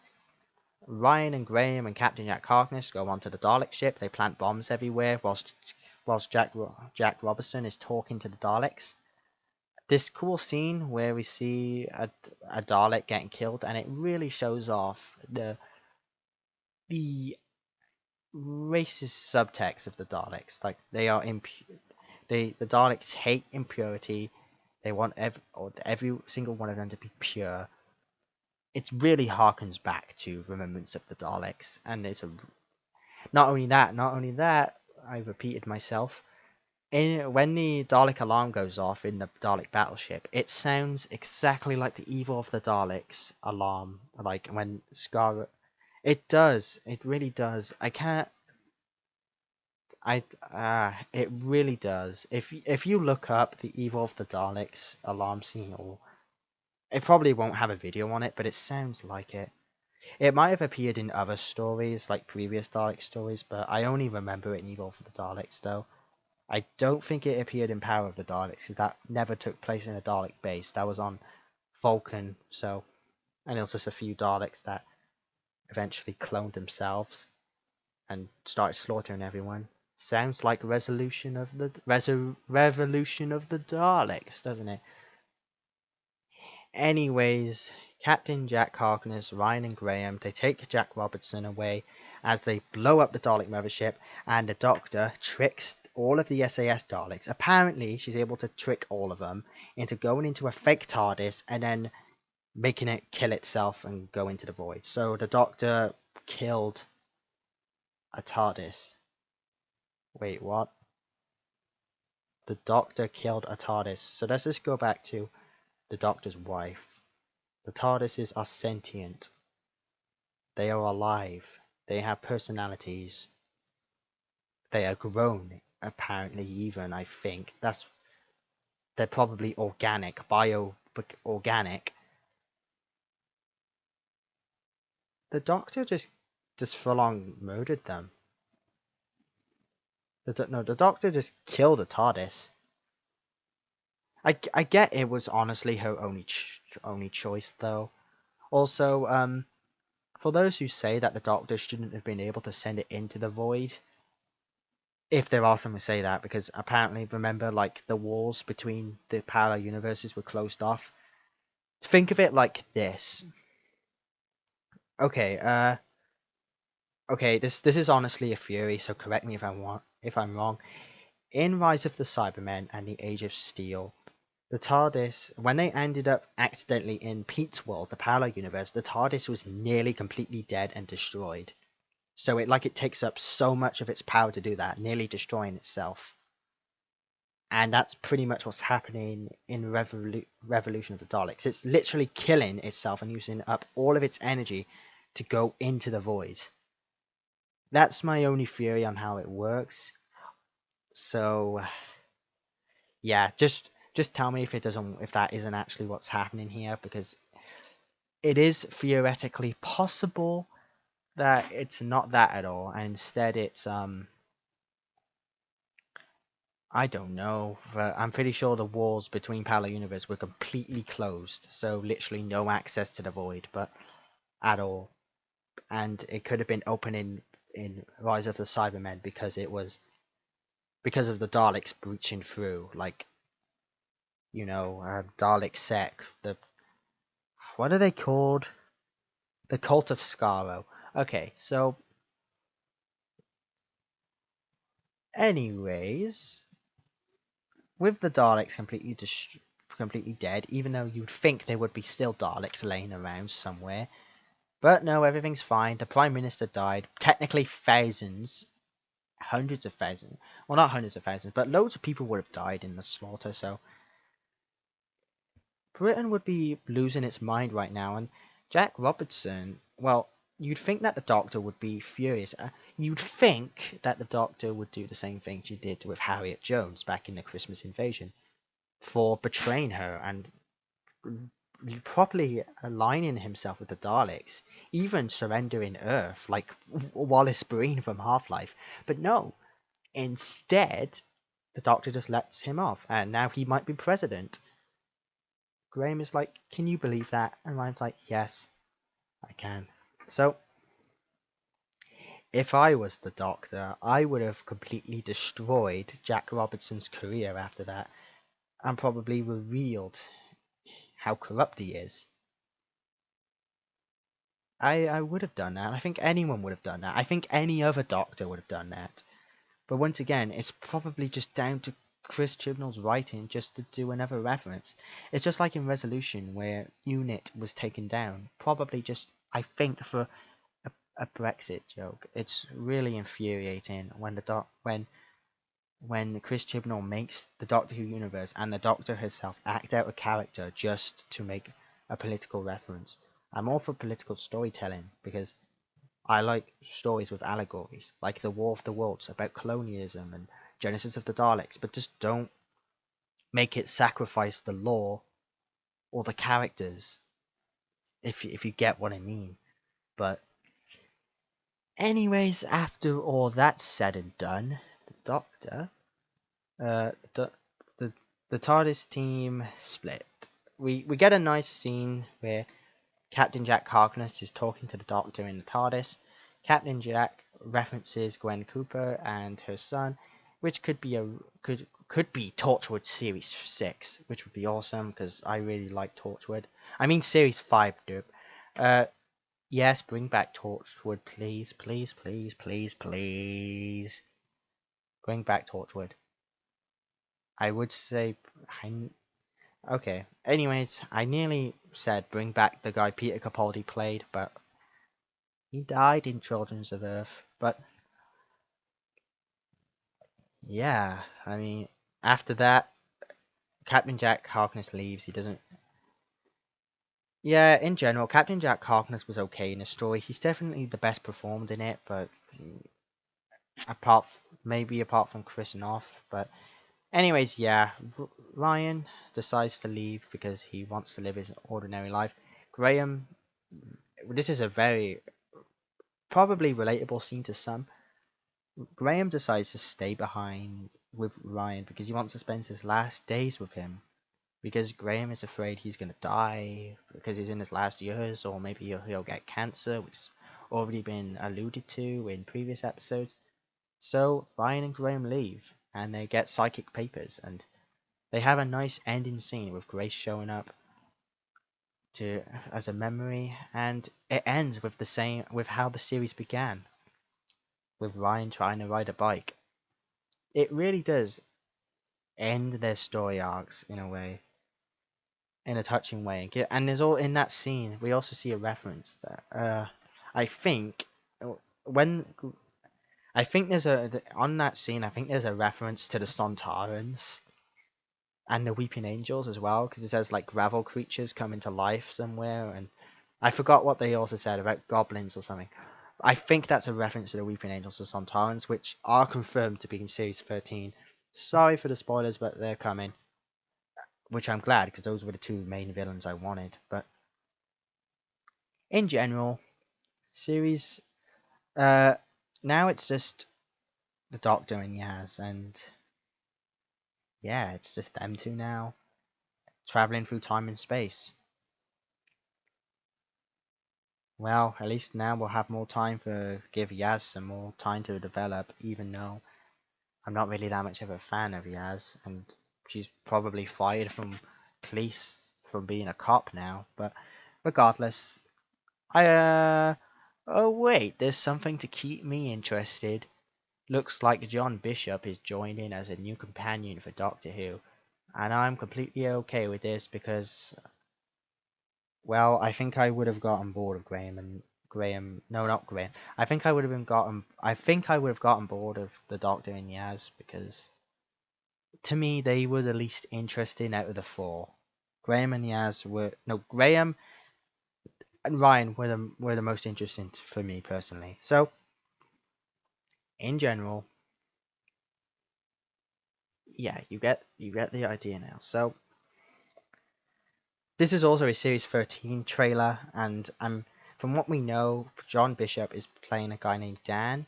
Ryan and Graham and Captain Jack Harkness go onto the Dalek ship. They plant bombs everywhere whilst Jack Robertson is talking to the Daleks. This cool scene where we see a Dalek getting killed, and it really shows off the racist subtext of the Daleks. Like they are the Daleks hate impurity. They want every single one of them to be pure. It really harkens back to Remembrance of the Daleks, and it's not only that, I repeated myself. When the Dalek alarm goes off in the Dalek battleship, it sounds exactly like the Evil of the Daleks alarm, like when Scar. It does. It really does. I can't. It really does. If you look up the Evil of the Daleks alarm scene, or it probably won't have a video on it, but it sounds like it. It might have appeared in other stories, like previous Dalek stories, but I only remember it in Evil of the Daleks, though. I don't think it appeared in Power of the Daleks, because that never took place in a Dalek base. That was on Vulcan, so, and it was just a few Daleks that eventually cloned themselves and started slaughtering everyone. Sounds like Revolution of the Daleks, doesn't it? Anyways, Captain Jack Harkness, Ryan and Graham, they take Jack Robertson away as they blow up the Dalek mothership, and the Doctor tricks all of the SAS Daleks. Apparently, she's able to trick all of them into going into a fake TARDIS and then making it kill itself and go into the void. So the Doctor killed a TARDIS. Wait, what? The Doctor killed a TARDIS. So let's just go back to the Doctor's wife. The TARDISes are sentient. They are alive. They have personalities. They are grown, apparently, even, I think. They're probably organic, organic. The Doctor just full on murdered them. The Doctor just killed a TARDIS. I get it was honestly her only choice, though. Also, for those who say that the Doctor shouldn't have been able to send it into the void, if there are some who say that, because apparently, remember, like, the walls between the parallel universes were closed off. Think of it like this. Okay, okay, this is honestly a theory, so correct me if I'm wrong. In Rise of the Cybermen and the Age of Steel, the TARDIS, when they ended up accidentally in Pete's world, the parallel universe, the TARDIS was nearly completely dead and destroyed. So it takes up so much of its power to do that, nearly destroying itself. And that's pretty much what's happening in Revolution of the Daleks. It's literally killing itself and using up all of its energy to go into the void. That's my only theory on how it works. So yeah, just tell me if that isn't actually what's happening here, because it is theoretically possible that it's not that at all, and instead it's I don't know, but I'm pretty sure the walls between parallel universes were completely closed, so literally no access to the void, but at all. And it could have been open in Rise of the Cybermen because of the Daleks breaching through, like, Dalek Sec. What are they called? The Cult of Skaro. Okay, so anyways, with the Daleks completely dead, even though you'd think there would be still Daleks laying around somewhere. But no, everything's fine. The Prime Minister died. Technically, thousands hundreds of thousands, well, not hundreds of thousands, but loads of people would have died in the slaughter. So Britain would be losing its mind right now, and Jack Robertson, well, you'd think that the Doctor would be furious. You'd think that the Doctor would do the same thing she did with Harriet Jones back in the Christmas invasion for betraying her and properly aligning himself with the Daleks, even surrendering Earth like Wallace Breen from Half-Life. But no, instead, the Doctor just lets him off, and now he might be president. Graham is like, can you believe that? And Ryan's like, yes, I can. So, if I was the Doctor, I would have completely destroyed Jack Robertson's career after that, and probably revealed how corrupt he is. I would have done that. I think anyone would have done that. I think any other Doctor would have done that. But once again, it's probably just down to Chris Chibnall's writing just to do another reference. It's just like in Resolution where Unit was taken down. Probably just, I think, for a Brexit joke. It's really infuriating when when Chris Chibnall makes the Doctor Who universe and the Doctor herself act out a character just to make a political reference. I'm all for political storytelling because I like stories with allegories, like The War of the Worlds about colonialism and Genesis of the Daleks, but just don't make it sacrifice the lore or the characters, if you get what I mean. But anyways, after all that's said and done, the Doctor, uh, the the, the TARDIS team split. We get a nice scene where Captain Jack Harkness is talking to the Doctor in the TARDIS. Captain Jack references Gwen Cooper and her son, which could be Torchwood Series 6, which would be awesome because I really like Torchwood. I mean Series 5, dude. Yes, bring back Torchwood, please, please, please, please, please. Bring back Torchwood. I would say, okay. Anyways, I nearly said bring back the guy Peter Capaldi played, but he died in Children of Earth. But yeah, I mean, after that, Captain Jack Harkness leaves. He doesn't. Yeah, in general, Captain Jack Harkness was okay in the story. He's definitely the best performed in it, but maybe apart from Chris Noth. But anyways, yeah, Ryan decides to leave because he wants to live his ordinary life. Graham, this is a very probably relatable scene to some. Graham decides to stay behind with Ryan because he wants to spend his last days with him. Because Graham is afraid he's going to die because he's in his last years, or maybe he'll get cancer, which has already been alluded to in previous episodes. So Ryan and Graham leave, and they get psychic papers, and they have a nice ending scene with Grace showing up to as a memory, and it ends with the same with how the series began, with Ryan trying to ride a bike. It really does end their story arcs in a way, in a touching way. And there's all in that scene. We also see a reference that I think when I think there's on that scene. I think there's a reference to the Sontarans and the Weeping Angels as well, because it says like gravel creatures come into life somewhere, and I forgot what they also said about goblins or something. I think that's a reference to the Weeping Angels or Sontarans, which are confirmed to be in Series 13. Sorry for the spoilers, but they're coming. Which I'm glad, because those were the two main villains I wanted. But in general, series, uh, now it's just the Doctor and Yaz, and yeah, it's just them two now, traveling through time and space. Well, at least now we'll have more time for give Yaz some more time to develop, even though I'm not really that much of a fan of Yaz, and she's probably fired from police from being a cop now. But regardless, oh wait, there's something to keep me interested. Looks like John Bishop is joining as a new companion for Doctor Who, and I'm completely okay with this because, well, I think I would have gotten bored of Graham, and Graham. No, not Graham. I think I would have been gotten. I think I would have gotten bored of the Doctor and Yaz because to me they were the least interesting out of the four. Graham and Yaz were no Graham and Ryan were the most interesting for me personally. So in general, yeah, you get the idea now. So this is also a Series 13 trailer, and from what we know, John Bishop is playing a guy named Dan.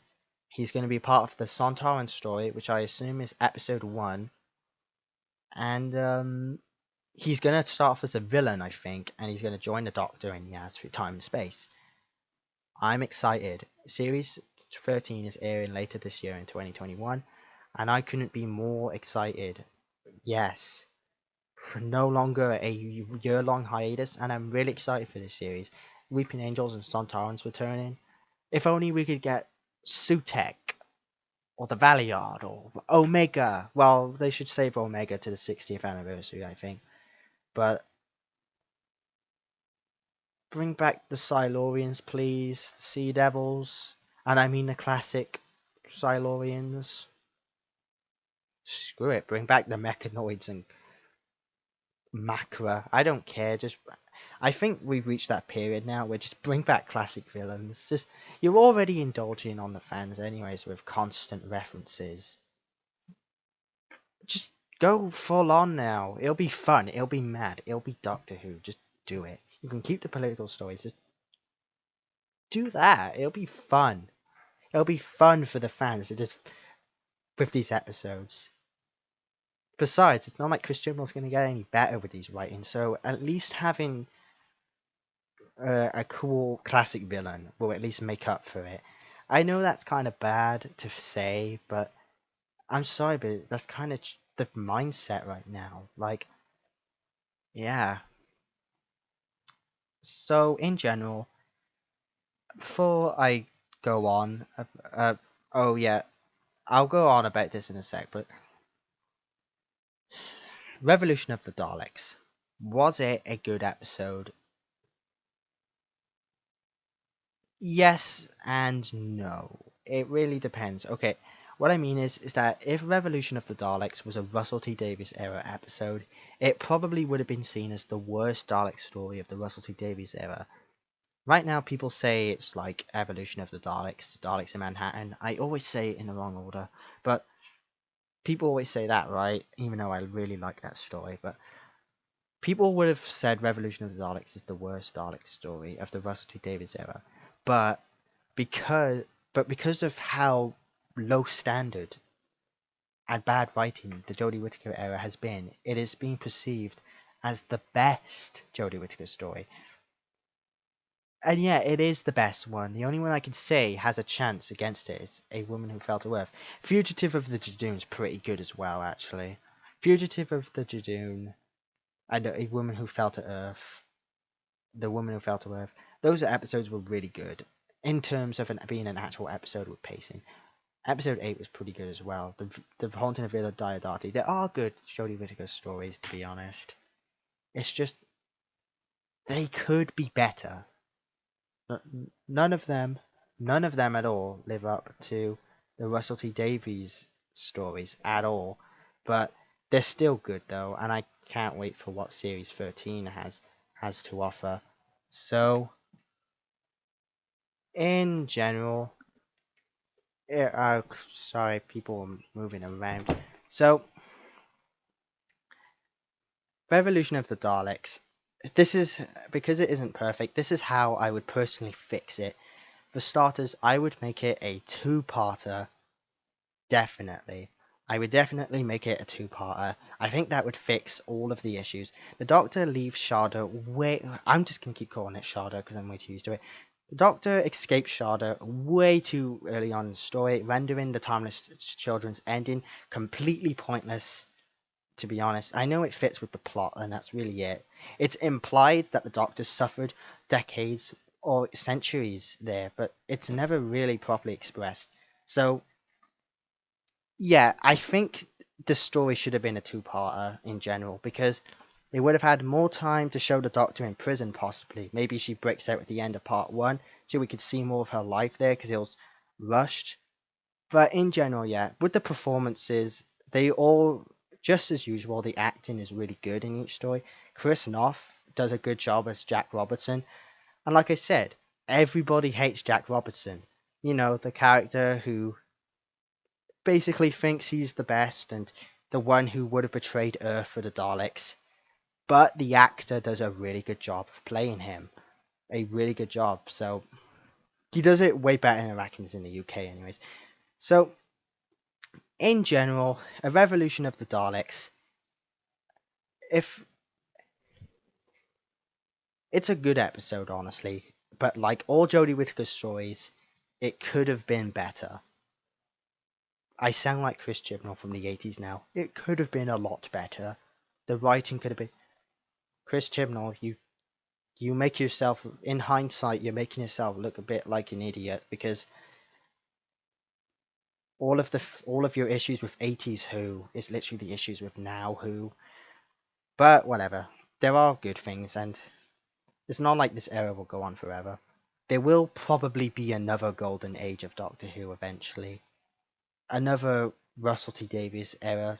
He's going to be part of the Sontaran story, which I assume is episode 1, and he's going to start off as a villain, I think, and he's going to join the Doctor and Yaz through time and space. I'm excited. Series 13 is airing later this year in 2021, and I couldn't be more excited. Yes, for no longer a year-long hiatus, and I'm really excited for this series. Weeping Angels and Sontarans returning. If only we could get Sutek, or the Valiard, or Omega. Well, they should save Omega to the 60th anniversary, I think. But bring back the Silurians, please. The Sea Devils. And I mean the classic Silurians. Screw it, bring back the Mechanoids and Macra. I don't care, just I think we've reached that period now where just bring back classic villains. Just you're already indulging on the fans anyways with constant references. Just go full on now. It'll be fun. It'll be mad. It'll be Doctor Who. Just do it. You can keep the political stories. Just do that. It'll be fun. It'll be fun for the fans to just with these episodes. Besides, it's not like Chris Chibnall's going to get any better with these writings. So at least having a cool classic villain will at least make up for it. I know that's kind of bad to say, but I'm sorry, but that's kind of the mindset right now. Like, yeah. So in general, before I go on, oh yeah, I'll go on about this in a sec, but Revolution of the Daleks, was it a good episode? Yes and no. It really depends. Okay, what I mean is that if Revolution of the Daleks was a Russell T Davies era episode, it probably would have been seen as the worst Dalek story of the Russell T Davies era. Right now, people say it's like Evolution of the Daleks, Daleks in Manhattan. I always say it in the wrong order, but people always say that, right? Even though I really like that story, but people would have said Revolution of the Daleks is the worst Dalek story of the Russell T Davies era, but because because of how low standard and bad writing the Jodie Whittaker era has been, it is being perceived as the best Jodie Whittaker story. And yeah, it is the best one. The only one I can say has a chance against it is A Woman Who Fell to Earth. Fugitive of the Jadoon's pretty good as well, actually. Fugitive of the Jadoon and A Woman Who Fell to Earth. The Woman Who Fell to Earth. Those episodes were really good in terms of being an actual episode with pacing. Episode 8 was pretty good as well. The Haunting of Villa Diodati. There are good Jodie Whittaker stories, to be honest. It's just they could be better. None of them, none of them at all live up to the Russell T Davies stories at all. But they're still good though, and I can't wait for what Series 13 has to offer. So, in general, sorry, people are moving around. So, Revolution of the Daleks. This is because it isn't perfect. This is how I would personally fix it. For starters, I would make it a two-parter. Definitely. I would definitely make it a two-parter. I think that would fix all of the issues. The Doctor leaves Sharda way... I'm just going to keep calling it Sharda because I'm way too used to it. The Doctor escapes Sharda way too early on in the story, rendering the Timeless Children's ending completely pointless, to be honest. I know it fits with the plot, and that's really it. It's implied that the Doctor suffered decades or centuries there, but it's never really properly expressed. So, yeah, I think the story should have been a two-parter in general, because They would have had more time to show the Doctor in prison, possibly. Maybe she breaks out at the end of part one, so we could see more of her life there because it was rushed. But in general, yeah, with the performances, they all, just as usual, the acting is really good in each story. Chris Noth does a good job as Jack Robertson. And like I said, everybody hates Jack Robertson. You know, the character who basically thinks he's the best and the one who would have betrayed Earth for the Daleks. But the actor does a really good job of playing him. A really good job. So he does it way better in Iraqis in the UK, anyways. So in general, a revolution of the Daleks. If it's a good episode, honestly, but like all Jodie Whittaker's stories, it could have been better. I sound like Chris Chibnall from the 80s now. It could have been a lot better. The writing could have been. Chris Chibnall, you make yourself, in hindsight, you're making yourself look a bit like an idiot because all of your issues with 80s Who is literally the issues with now Who. But whatever, there are good things, and it's not like this era will go on forever. There will probably be another golden age of Doctor Who eventually, another Russell T Davies era.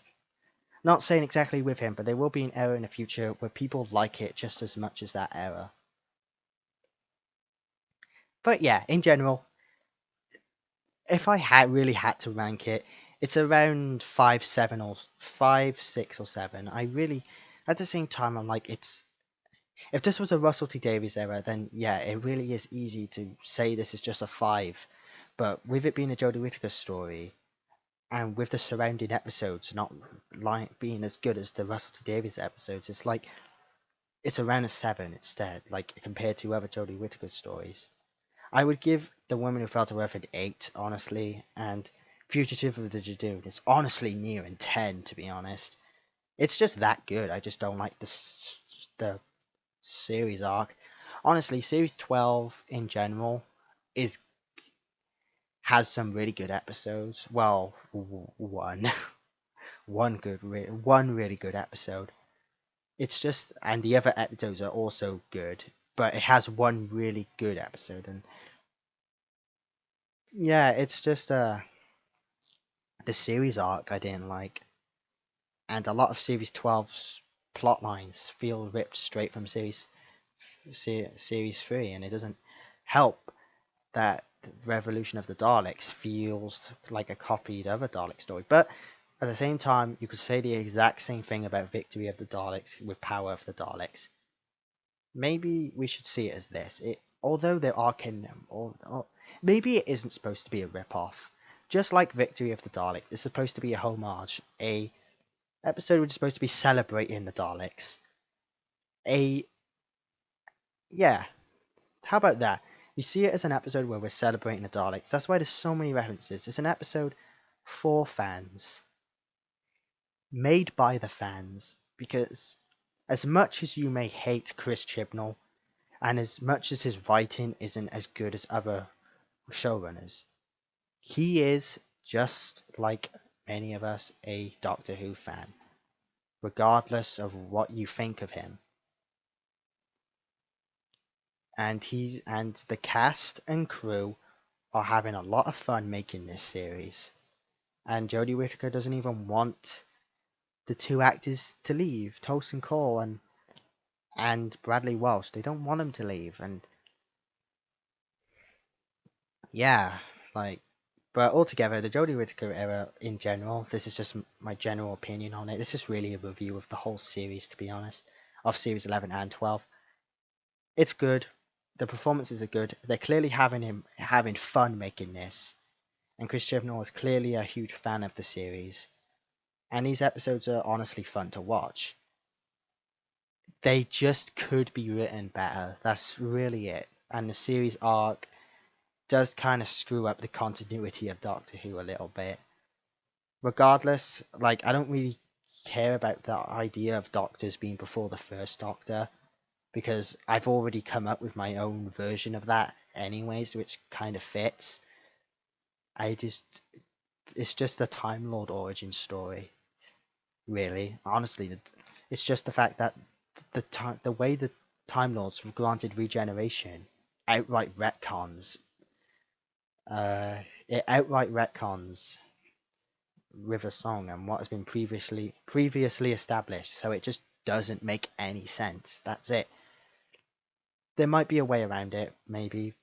Not saying exactly with him, but there will be an era in the future where people like it just as much as that era. But yeah, in general, if I had really had to rank it, it's around 5, 7, or 5, 6, or 7. I really, at the same time, I'm like, it's if this was a Russell T Davies era, then yeah, it really is easy to say this is just a 5. But with it being a Jodie Whittaker story, and with the surrounding episodes not like being as good as the Russell T Davies episodes, it's like it's around a 7 instead, like compared to other Jodie Whittaker stories. I would give The Woman Who Fell to Earth an 8, honestly, and Fugitive of the Jadoon is honestly near in 10, to be honest. It's just that good. I just don't like the series arc. Honestly, series 12 in general is has some really good episodes. Well, one one really good episode. It's just, and the other episodes are also good, but it has one really good episode, and yeah, it's just the series arc I didn't like, and a lot of series 12's plot lines feel ripped straight from series 3, and it doesn't help that Revolution of the Daleks feels like a copied other Dalek story. But at the same time, you could say the exact same thing about Victory of the Daleks with Power of the Daleks. Maybe we should see it as this. Although there are or maybe it isn't supposed to be a rip-off. Just like Victory of the Daleks, it's supposed to be a homage, a episode which is supposed to be celebrating the Daleks. A yeah, how about that? We see it as an episode where we're celebrating the Daleks. That's why there's so many references. It's an episode for fans, made by the fans, because as much as you may hate Chris Chibnall, and as much as his writing isn't as good as other showrunners, he is, just like many of us, a Doctor Who fan, regardless of what you think of him. And the cast and crew are having a lot of fun making this series. And Jodie Whittaker doesn't even want the two actors to leave, Tolson Cole and Bradley Walsh. They don't want them to leave, and yeah, like, but altogether, the Jodie Whittaker era in general, this is just my general opinion on it. This is really a review of the whole series, to be honest, of series 11 and 12. It's good. The performances are good. They're clearly having fun making this, and Chris Chibnall is clearly a huge fan of the series. And these episodes are honestly fun to watch. They just could be written better. That's really it. And the series arc does kind of screw up the continuity of Doctor Who a little bit. Regardless, like, I don't really care about the idea of Doctors being before the first Doctor, because I've already come up with my own version of that anyways, which kind of fits. It's just the Time Lord origin story, really. Honestly, it's just the fact that the way the Time Lords were granted regeneration outright retcons it outright retcons River Song and what has been previously established, so it just doesn't make any sense. That's it. There might be a way around it, maybe,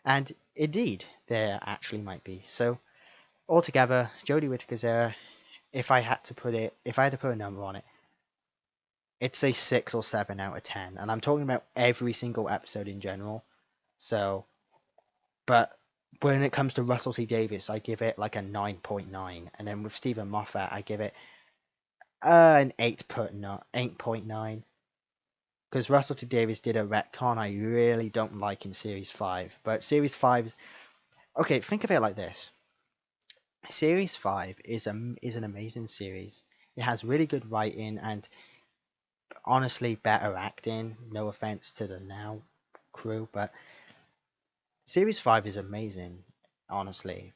and indeed there actually might be. So altogether, Jodie Whittaker's era, if I had to put a number on it, it's a 6 or 7 out of 10, and I'm talking about every single episode in general. So, but when it comes to Russell T Davies, I give it like a 9.9, and then with Stephen Moffat, I give it an 8.9. Because Russell T Davies did a retcon I really don't like in Series 5. But Series 5... Okay, think of it like this. Series 5 is an amazing series. It has really good writing and honestly better acting. No offense to the Now crew, but Series 5 is amazing, honestly.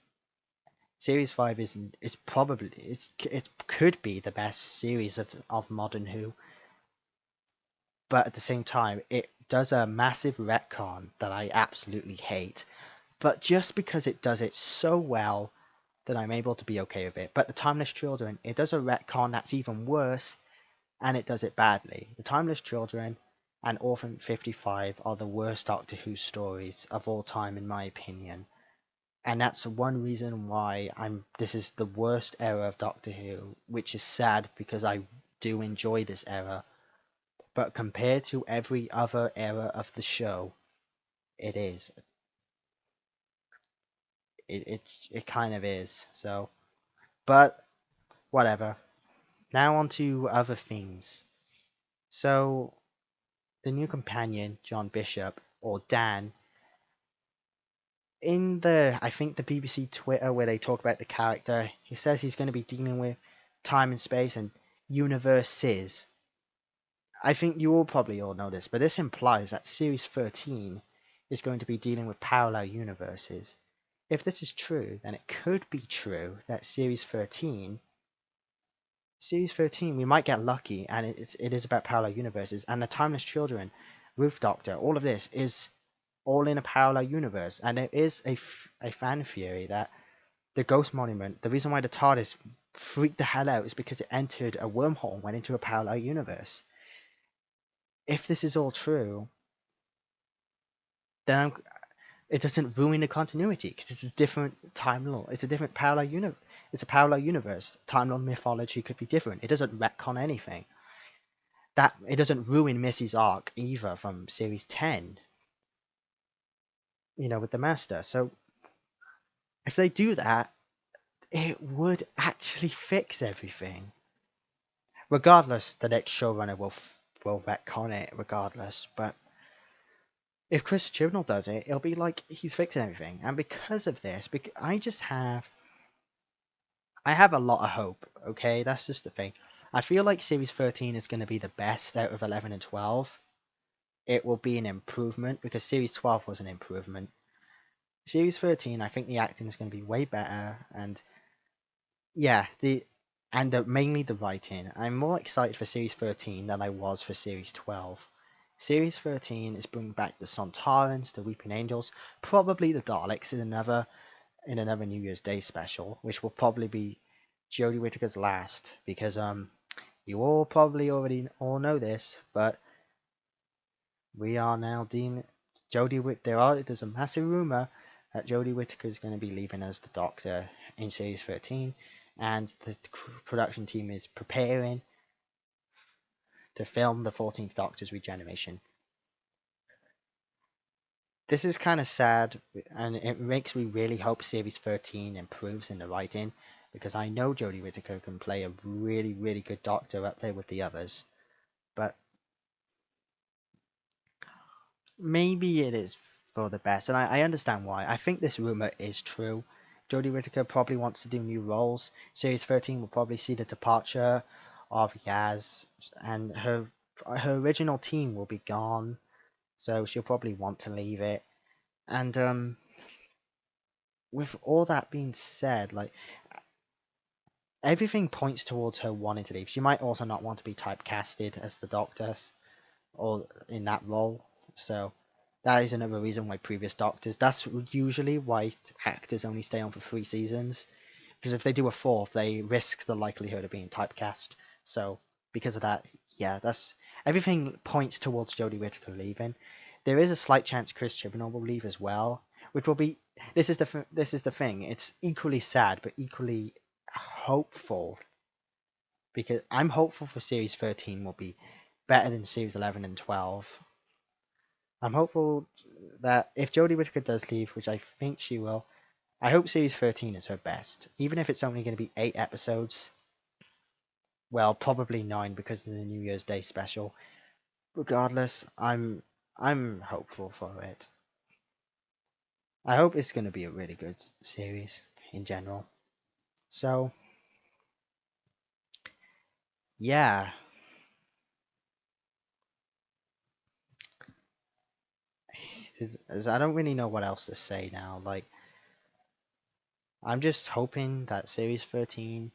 Series 5 is probably... it could be the best series of Modern Who. But at the same time, it does a massive retcon that I absolutely hate. But just because it does it so well that I'm able to be okay with it. But the Timeless Children, it does a retcon that's even worse, and it does it badly. The Timeless Children and Orphan 55 are the worst Doctor Who stories of all time, in my opinion. And that's one reason why this is the worst era of Doctor Who, which is sad because I do enjoy this era. But compared to every other era of the show, it is. It kind of is. So, but whatever. Now on to other things. So, the new companion, John Bishop, or Dan, I think the BBC Twitter where they talk about the character, he says he's going to be dealing with time and space and universes. I think you all probably all know this, but this implies that Series 13 is going to be dealing with parallel universes. If this is true, then it could be true that Series 13, we might get lucky, and it is about parallel universes, and the Timeless Children, Roof Doctor, all of this is all in a parallel universe, and there is a fan theory that the Ghost Monument, the reason why the TARDIS freaked the hell out is because it entered a wormhole and went into a parallel universe. If this is all true, then it doesn't ruin the continuity because it's a different time law. It's a different parallel universe. It's a parallel universe. Time Lord mythology could be different. It doesn't retcon anything. That it doesn't ruin Missy's arc either from series 10. With the Master. So if they do that, it would actually fix everything. Regardless, the next showrunner will retcon it regardless. But if Chris Chibnall does it, it'll be like he's fixing everything. And because of this, I have a lot of hope, okay? That's just the thing. I feel like Series 13 is going to be the best out of 11 and 12. It will be an improvement because Series 12 was an improvement. Series 13, I think the acting is going to be way better, and yeah, mainly the writing. I'm more excited for Series 13 than I was for Series 12. Series 13 is bringing back the Sontarans, the Weeping Angels, probably the Daleks in another New Year's Day special, which will probably be Jodie Whittaker's last, because you all probably already all know this, but we are now dealing there's a massive rumor that Jodie Whittaker is going to be leaving as the Doctor in Series 13, and the production team is preparing to film the 14th Doctor's regeneration. This is kind of sad, and it makes me really hope Series 13 improves in the writing, because I know Jodie Whittaker can play a really, really good Doctor up there with the others. But maybe it is for the best, and I understand why. I think this rumor is true. Jodie Whittaker probably wants to do new roles. Series 13 will probably see the departure of Yaz, and her original team will be gone, so she'll probably want to leave it. And with all that being said, like, everything points towards her wanting to leave. She might also not want to be typecasted as the Doctor. or in that role. So that is another reason why previous Doctors. That's usually why actors only stay on for 3 seasons. Because if they do a fourth, they risk the likelihood of being typecast. So because of that, yeah, that's everything points towards Jodie Whittaker leaving. There is a slight chance Chris Chibnall will leave as well, which will be. This is the thing. It's equally sad, but equally hopeful because I'm hopeful for Series 13 will be better than Series 11 and 12. I'm hopeful that if Jodie Whittaker does leave, which I think she will, I hope Series 13 is her best. Even if it's only going to be 8 episodes, well, probably 9 because of the New Year's Day special. Regardless, I'm hopeful for it. I hope it's going to be a really good series in general. So, yeah. I don't really know what else to say now. Like, I'm just hoping that Series 13,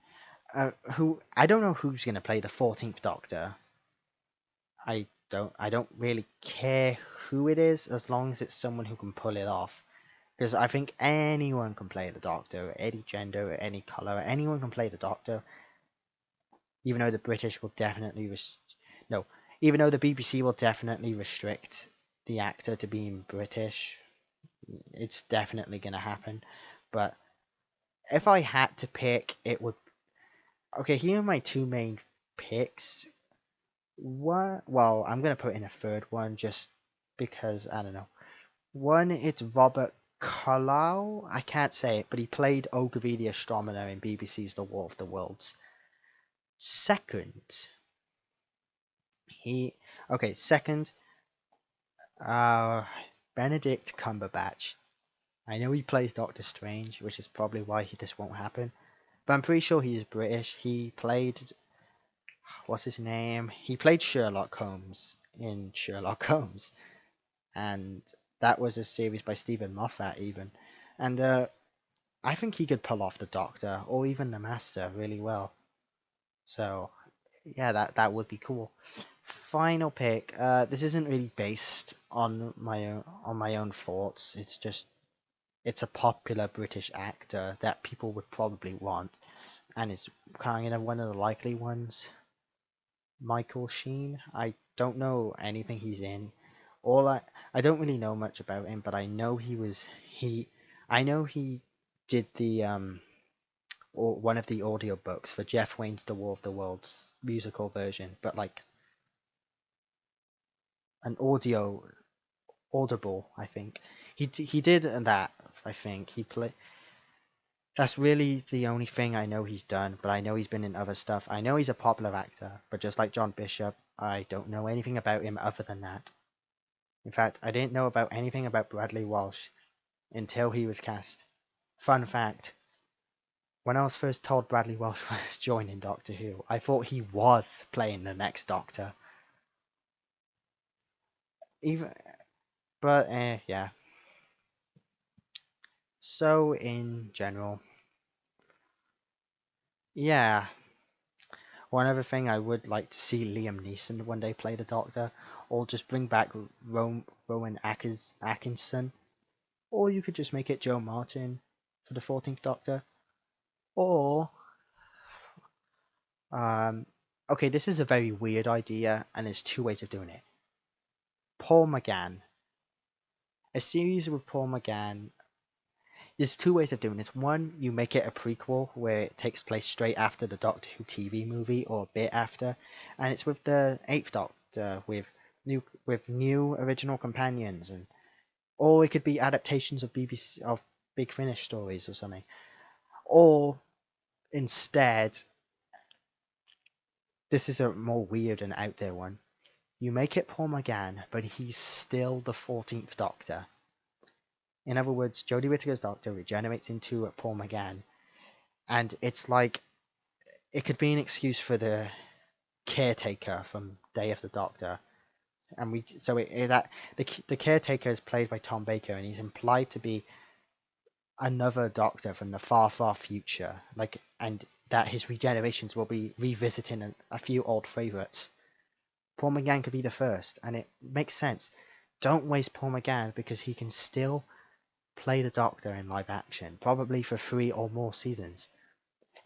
who I don't know who's gonna play the 14th Doctor. I don't really care who it is as long as it's someone who can pull it off. Because I think anyone can play the Doctor, any gender, any color, anyone can play the Doctor. Even though the British will definitely no, even though the BBC will definitely restrict the actor to being British, it's definitely gonna happen. But if I had to pick, it would. Okay, here are my two main picks. One, well, I'm gonna put in a third one just because I don't know. One, it's Robert Carlyle. I can't say it, but he played Ogilvy the Astronomer in BBC's The War of the Worlds. Second, he okay. Second, uh, Benedict Cumberbatch. I know he plays Doctor Strange, which is probably why this won't happen. But I'm pretty sure he's British. He played what's his name? He played Sherlock Holmes in Sherlock Holmes, and that was a series by Stephen Moffat even. And I think he could pull off the Doctor or even the Master really well. So yeah, that would be cool. Final pick. This isn't really based on my own thoughts. It's just it's a popular British actor that people would probably want, and it's kind of one of the likely ones. Michael Sheen. I don't know anything he's in. All I don't really know much about him, but I know I know he did the or one of the audiobooks for Jeff Wayne's The War of the Worlds musical version, but like an audible, I think. He did that, I think. He play That's really the only thing I know he's done, but I know he's been in other stuff. I know he's a popular actor, but just like John Bishop, I don't know anything about him other than that. In fact, I didn't know about anything about Bradley Walsh until he was cast. Fun fact, when I was first told Bradley Walsh was joining Doctor Who, I thought he was playing the next Doctor. Even, but yeah. So in general, yeah. One other thing I would like to see Liam Neeson one day play the Doctor, or just bring back Rowan Atkinson, or you could just make it Joe Martin for the 14th Doctor, or um, okay, this is a very weird idea, and there's two ways of doing it. Paul McGann, a series with Paul McGann. There's two ways of doing this. One, you make it a prequel where it takes place straight after the Doctor Who TV movie or a bit after, and it's with the Eighth Doctor with new original companions, and or it could be adaptations of BBC of Big Finish stories or something. Or instead, this is a more weird and out there one. You make it Paul McGann, but he's still the 14th Doctor. In other words, Jodie Whittaker's Doctor regenerates into a Paul McGann, and it's like it could be an excuse for the caretaker from Day of the Doctor, and we so that the caretaker is played by Tom Baker, and he's implied to be another Doctor from the far far future, and that his regenerations will be revisiting a few old favorites. Paul McGann could be the first, and it makes sense. Don't waste Paul McGann because he can still play the Doctor in live action, probably for 3 or more seasons.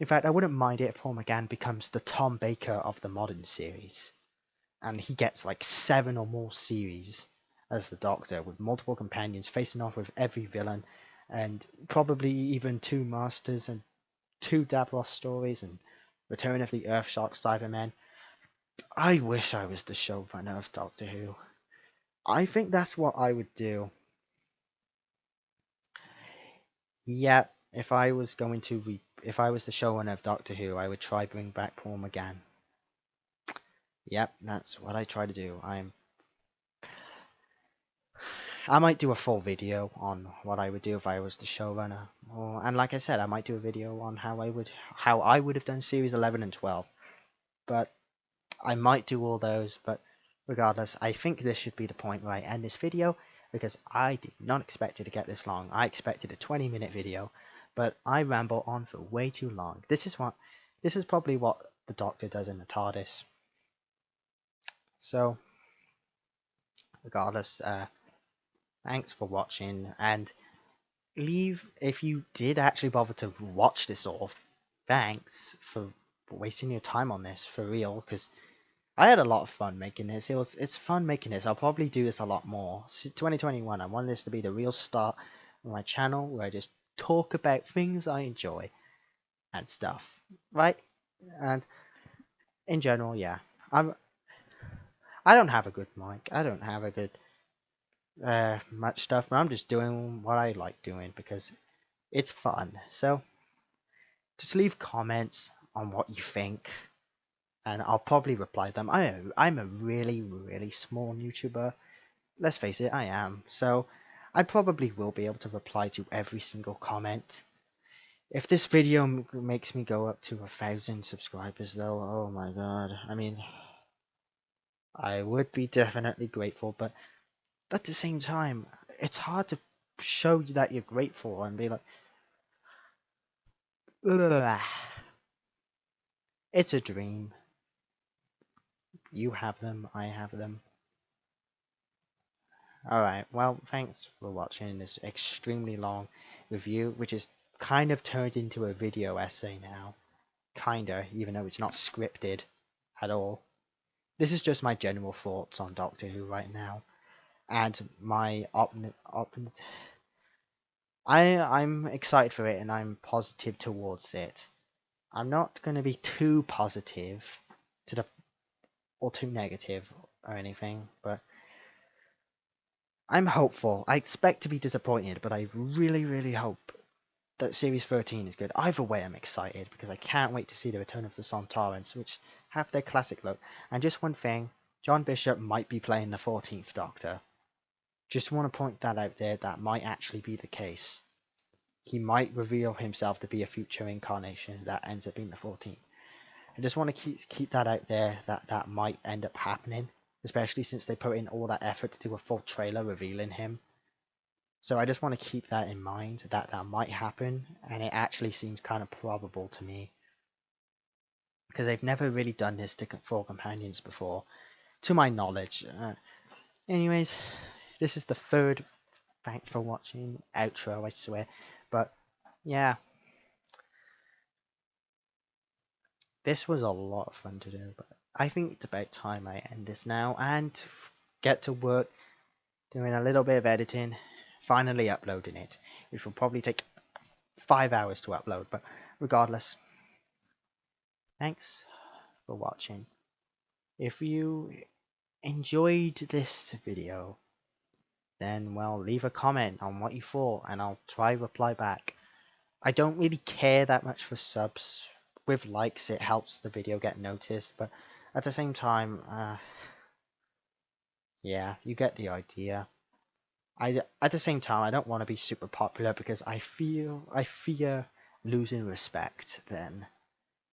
In fact, I wouldn't mind it if Paul McGann becomes the Tom Baker of the modern series, and he gets like 7 or more series as the Doctor, with multiple companions facing off with every villain, and probably even 2 Masters and 2 Davros stories and Return of the Earthshock Cybermen. I wish I was the showrunner of Doctor Who. I think that's what I would do. Yeah, if I was going to if I was the showrunner of Doctor Who, I would try bring back Paul McGann. Yep, that's what I try to do. I might do a full video on what I would do if I was the showrunner. And like I said, I might do a video on how I would have done series 11 and 12. But I might do all those, but regardless, I think this should be the point where I end this video, because I did not expect it to get this long. I expected a 20-minute video, but I ramble on for way too long. This is probably what the Doctor does in the TARDIS. So, regardless, thanks for watching, and leave if you did actually bother to watch this off. Thanks for wasting your time on this, for real, because I had a lot of fun making this. It's fun making this. I'll probably do this a lot more. 2021, I want this to be the real start of my channel, where I just talk about things I enjoy and stuff, right? And in general, yeah, I don't have a good mic. I don't have a good much stuff, but I'm just doing what I like doing because it's fun. So just leave comments on what you think, and I'll probably reply them. I'm a really, really small YouTuber. Let's face it, I am. So I probably will be able to reply to every single comment. If this video makes me go up to 1,000 subscribers though, oh my god. I mean, I would be definitely grateful, but at the same time, it's hard to show you that you're grateful and be like, ugh, it's a dream. You have them, I have them. Alright, well, thanks for watching this extremely long review, which is kind of turned into a video essay now. Kinda, even though it's not scripted at all. This is just my general thoughts on Doctor Who right now. And my I'm excited for it, and I'm positive towards it. I'm not going to be too positive or too negative or anything, but I'm hopeful. I expect to be disappointed, but I really, really hope that Series 13 is good. Either way, I'm excited because I can't wait to see the return of the Sontarans, which have their classic look. And just one thing, John Bishop might be playing the 14th Doctor. Just want to point that out there, that might actually be the case. He might reveal himself to be a future incarnation that ends up being the 14th. I just want to keep that out there, that might end up happening, especially since they put in all that effort to do a full trailer revealing him. So I just want to keep that in mind, that might happen, and it actually seems kind of probable to me. Because they've never really done this to 4 companions before, to my knowledge. Anyways, this is the 3rd thanks for watching outro, I swear. But yeah, this was a lot of fun to do, but I think it's about time I end this now and get to work doing a little bit of editing, finally uploading it, which will probably take 5 hours to upload, but regardless, thanks for watching. If you enjoyed this video, then well, leave a comment on what you thought and I'll try reply back. I don't really care that much for subs. With likes, it helps the video get noticed, but at the same time, yeah, you get the idea. At the same time, I don't want to be super popular because I fear losing respect then,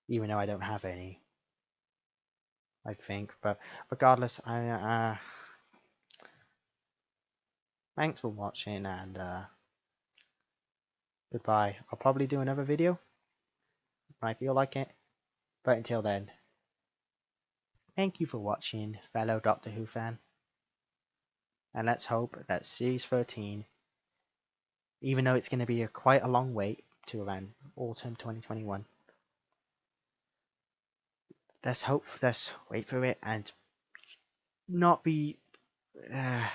even though I don't have any. I think, but regardless, thanks for watching and goodbye. I'll probably do another video when I feel like it, but until then, Thank you for watching, fellow Doctor Who fan, and let's hope that Series 13, even though it's going to be quite a long wait to around autumn 2021, let's wait for it and not be uh,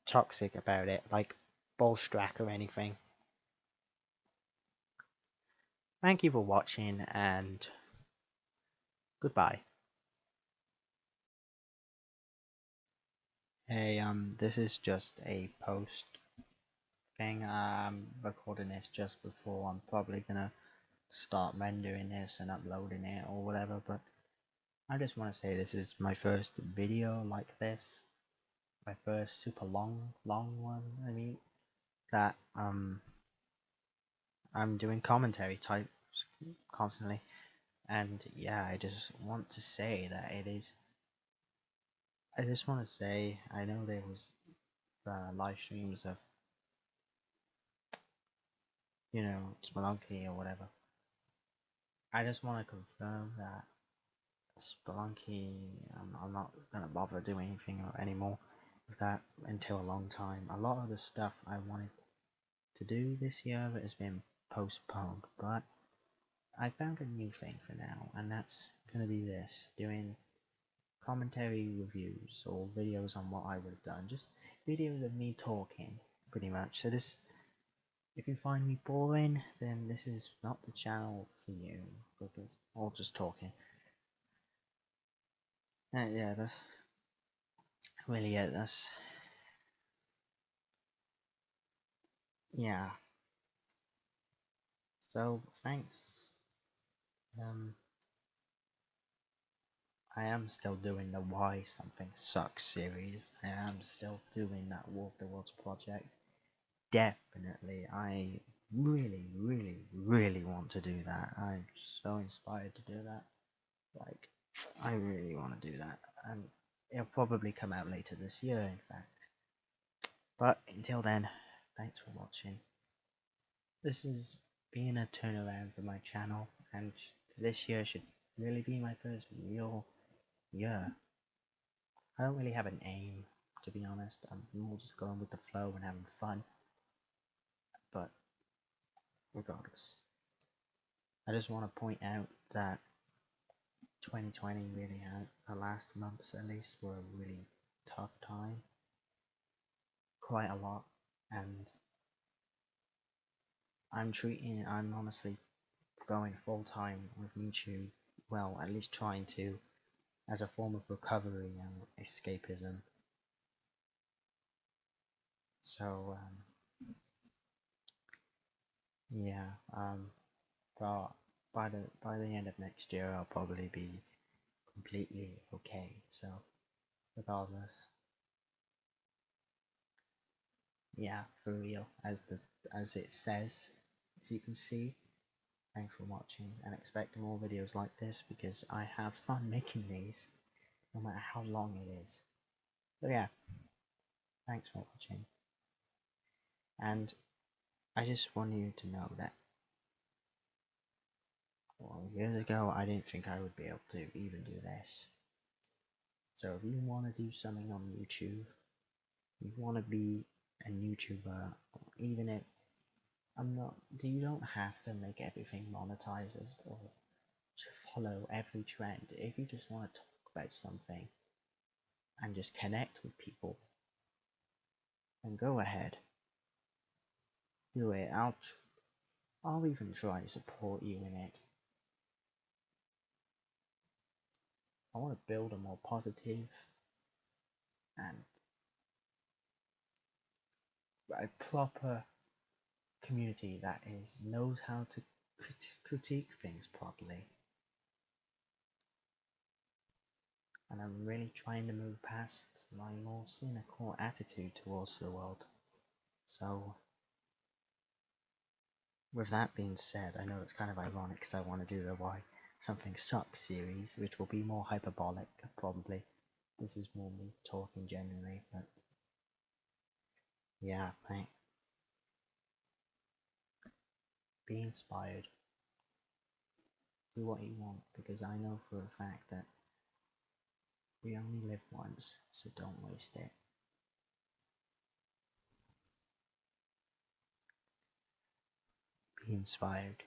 toxic about it, like Bolstrak or anything. Thank you for watching, and goodbye. Hey, this is just a post thing. I'm recording this just before I'm probably gonna start rendering this and uploading it or whatever, but I just want to say this is my first video like this. My first super long one. I mean, that I'm doing commentary types constantly, and yeah, I just want to say that it is. I just want to say I know there was live streams of Spelunky or whatever. I just want to confirm that Spelunky, I'm not gonna bother doing anything anymore with that until a long time. A lot of the stuff I wanted to do this year has been postponed, but I found a new thing for now, and that's gonna be this, doing commentary reviews or videos on what I would have done, just videos of me talking, pretty much. So this, if you find me boring, then this is not the channel for you, because or just talking. Yeah, that's really it. That's yeah. So thanks. Um, I am still doing the Why Something Sucks series. I am still doing that War of the Worlds project. Definitely, I really want to do that. I'm so inspired to do that. Like, I really want to do that, and it'll probably come out later this year, in fact. But until then, thanks for watching. This is being a turnaround for my channel, and this year should really be my first real year. I don't really have an aim, to be honest. I'm more just going with the flow and having fun. But regardless, I just want to point out that 2020 really had, the last months at least, were a really tough time. Quite a lot. And I'm honestly going full time with YouTube. Well, at least trying to, as a form of recovery and escapism. So, yeah, but by the end of next year, I'll probably be completely okay. So, regardless, yeah, for real, as it says, as you can see. Thanks for watching, and expect more videos like this because I have fun making these, no matter how long it is. So yeah, thanks for watching, and I just want you to know that, well, years ago I didn't think I would be able to even do this. So if you want to do something on YouTube, you want to be a YouTuber, even if I'm not, you don't have to make everything monetized or to follow every trend. If you just want to talk about something and just connect with people, then go ahead, do it. I'll even try to support you in it. I want to build a more positive and a proper community that knows how to critique things properly. And I'm really trying to move past my more cynical attitude towards the world. So, with that being said, I know it's kind of ironic because I want to do the Why Something Sucks series, which will be more hyperbolic, probably. This is more me talking generally, but yeah, mate. Be inspired. Do what you want, because I know for a fact that We only live once, so don't waste it. Be inspired.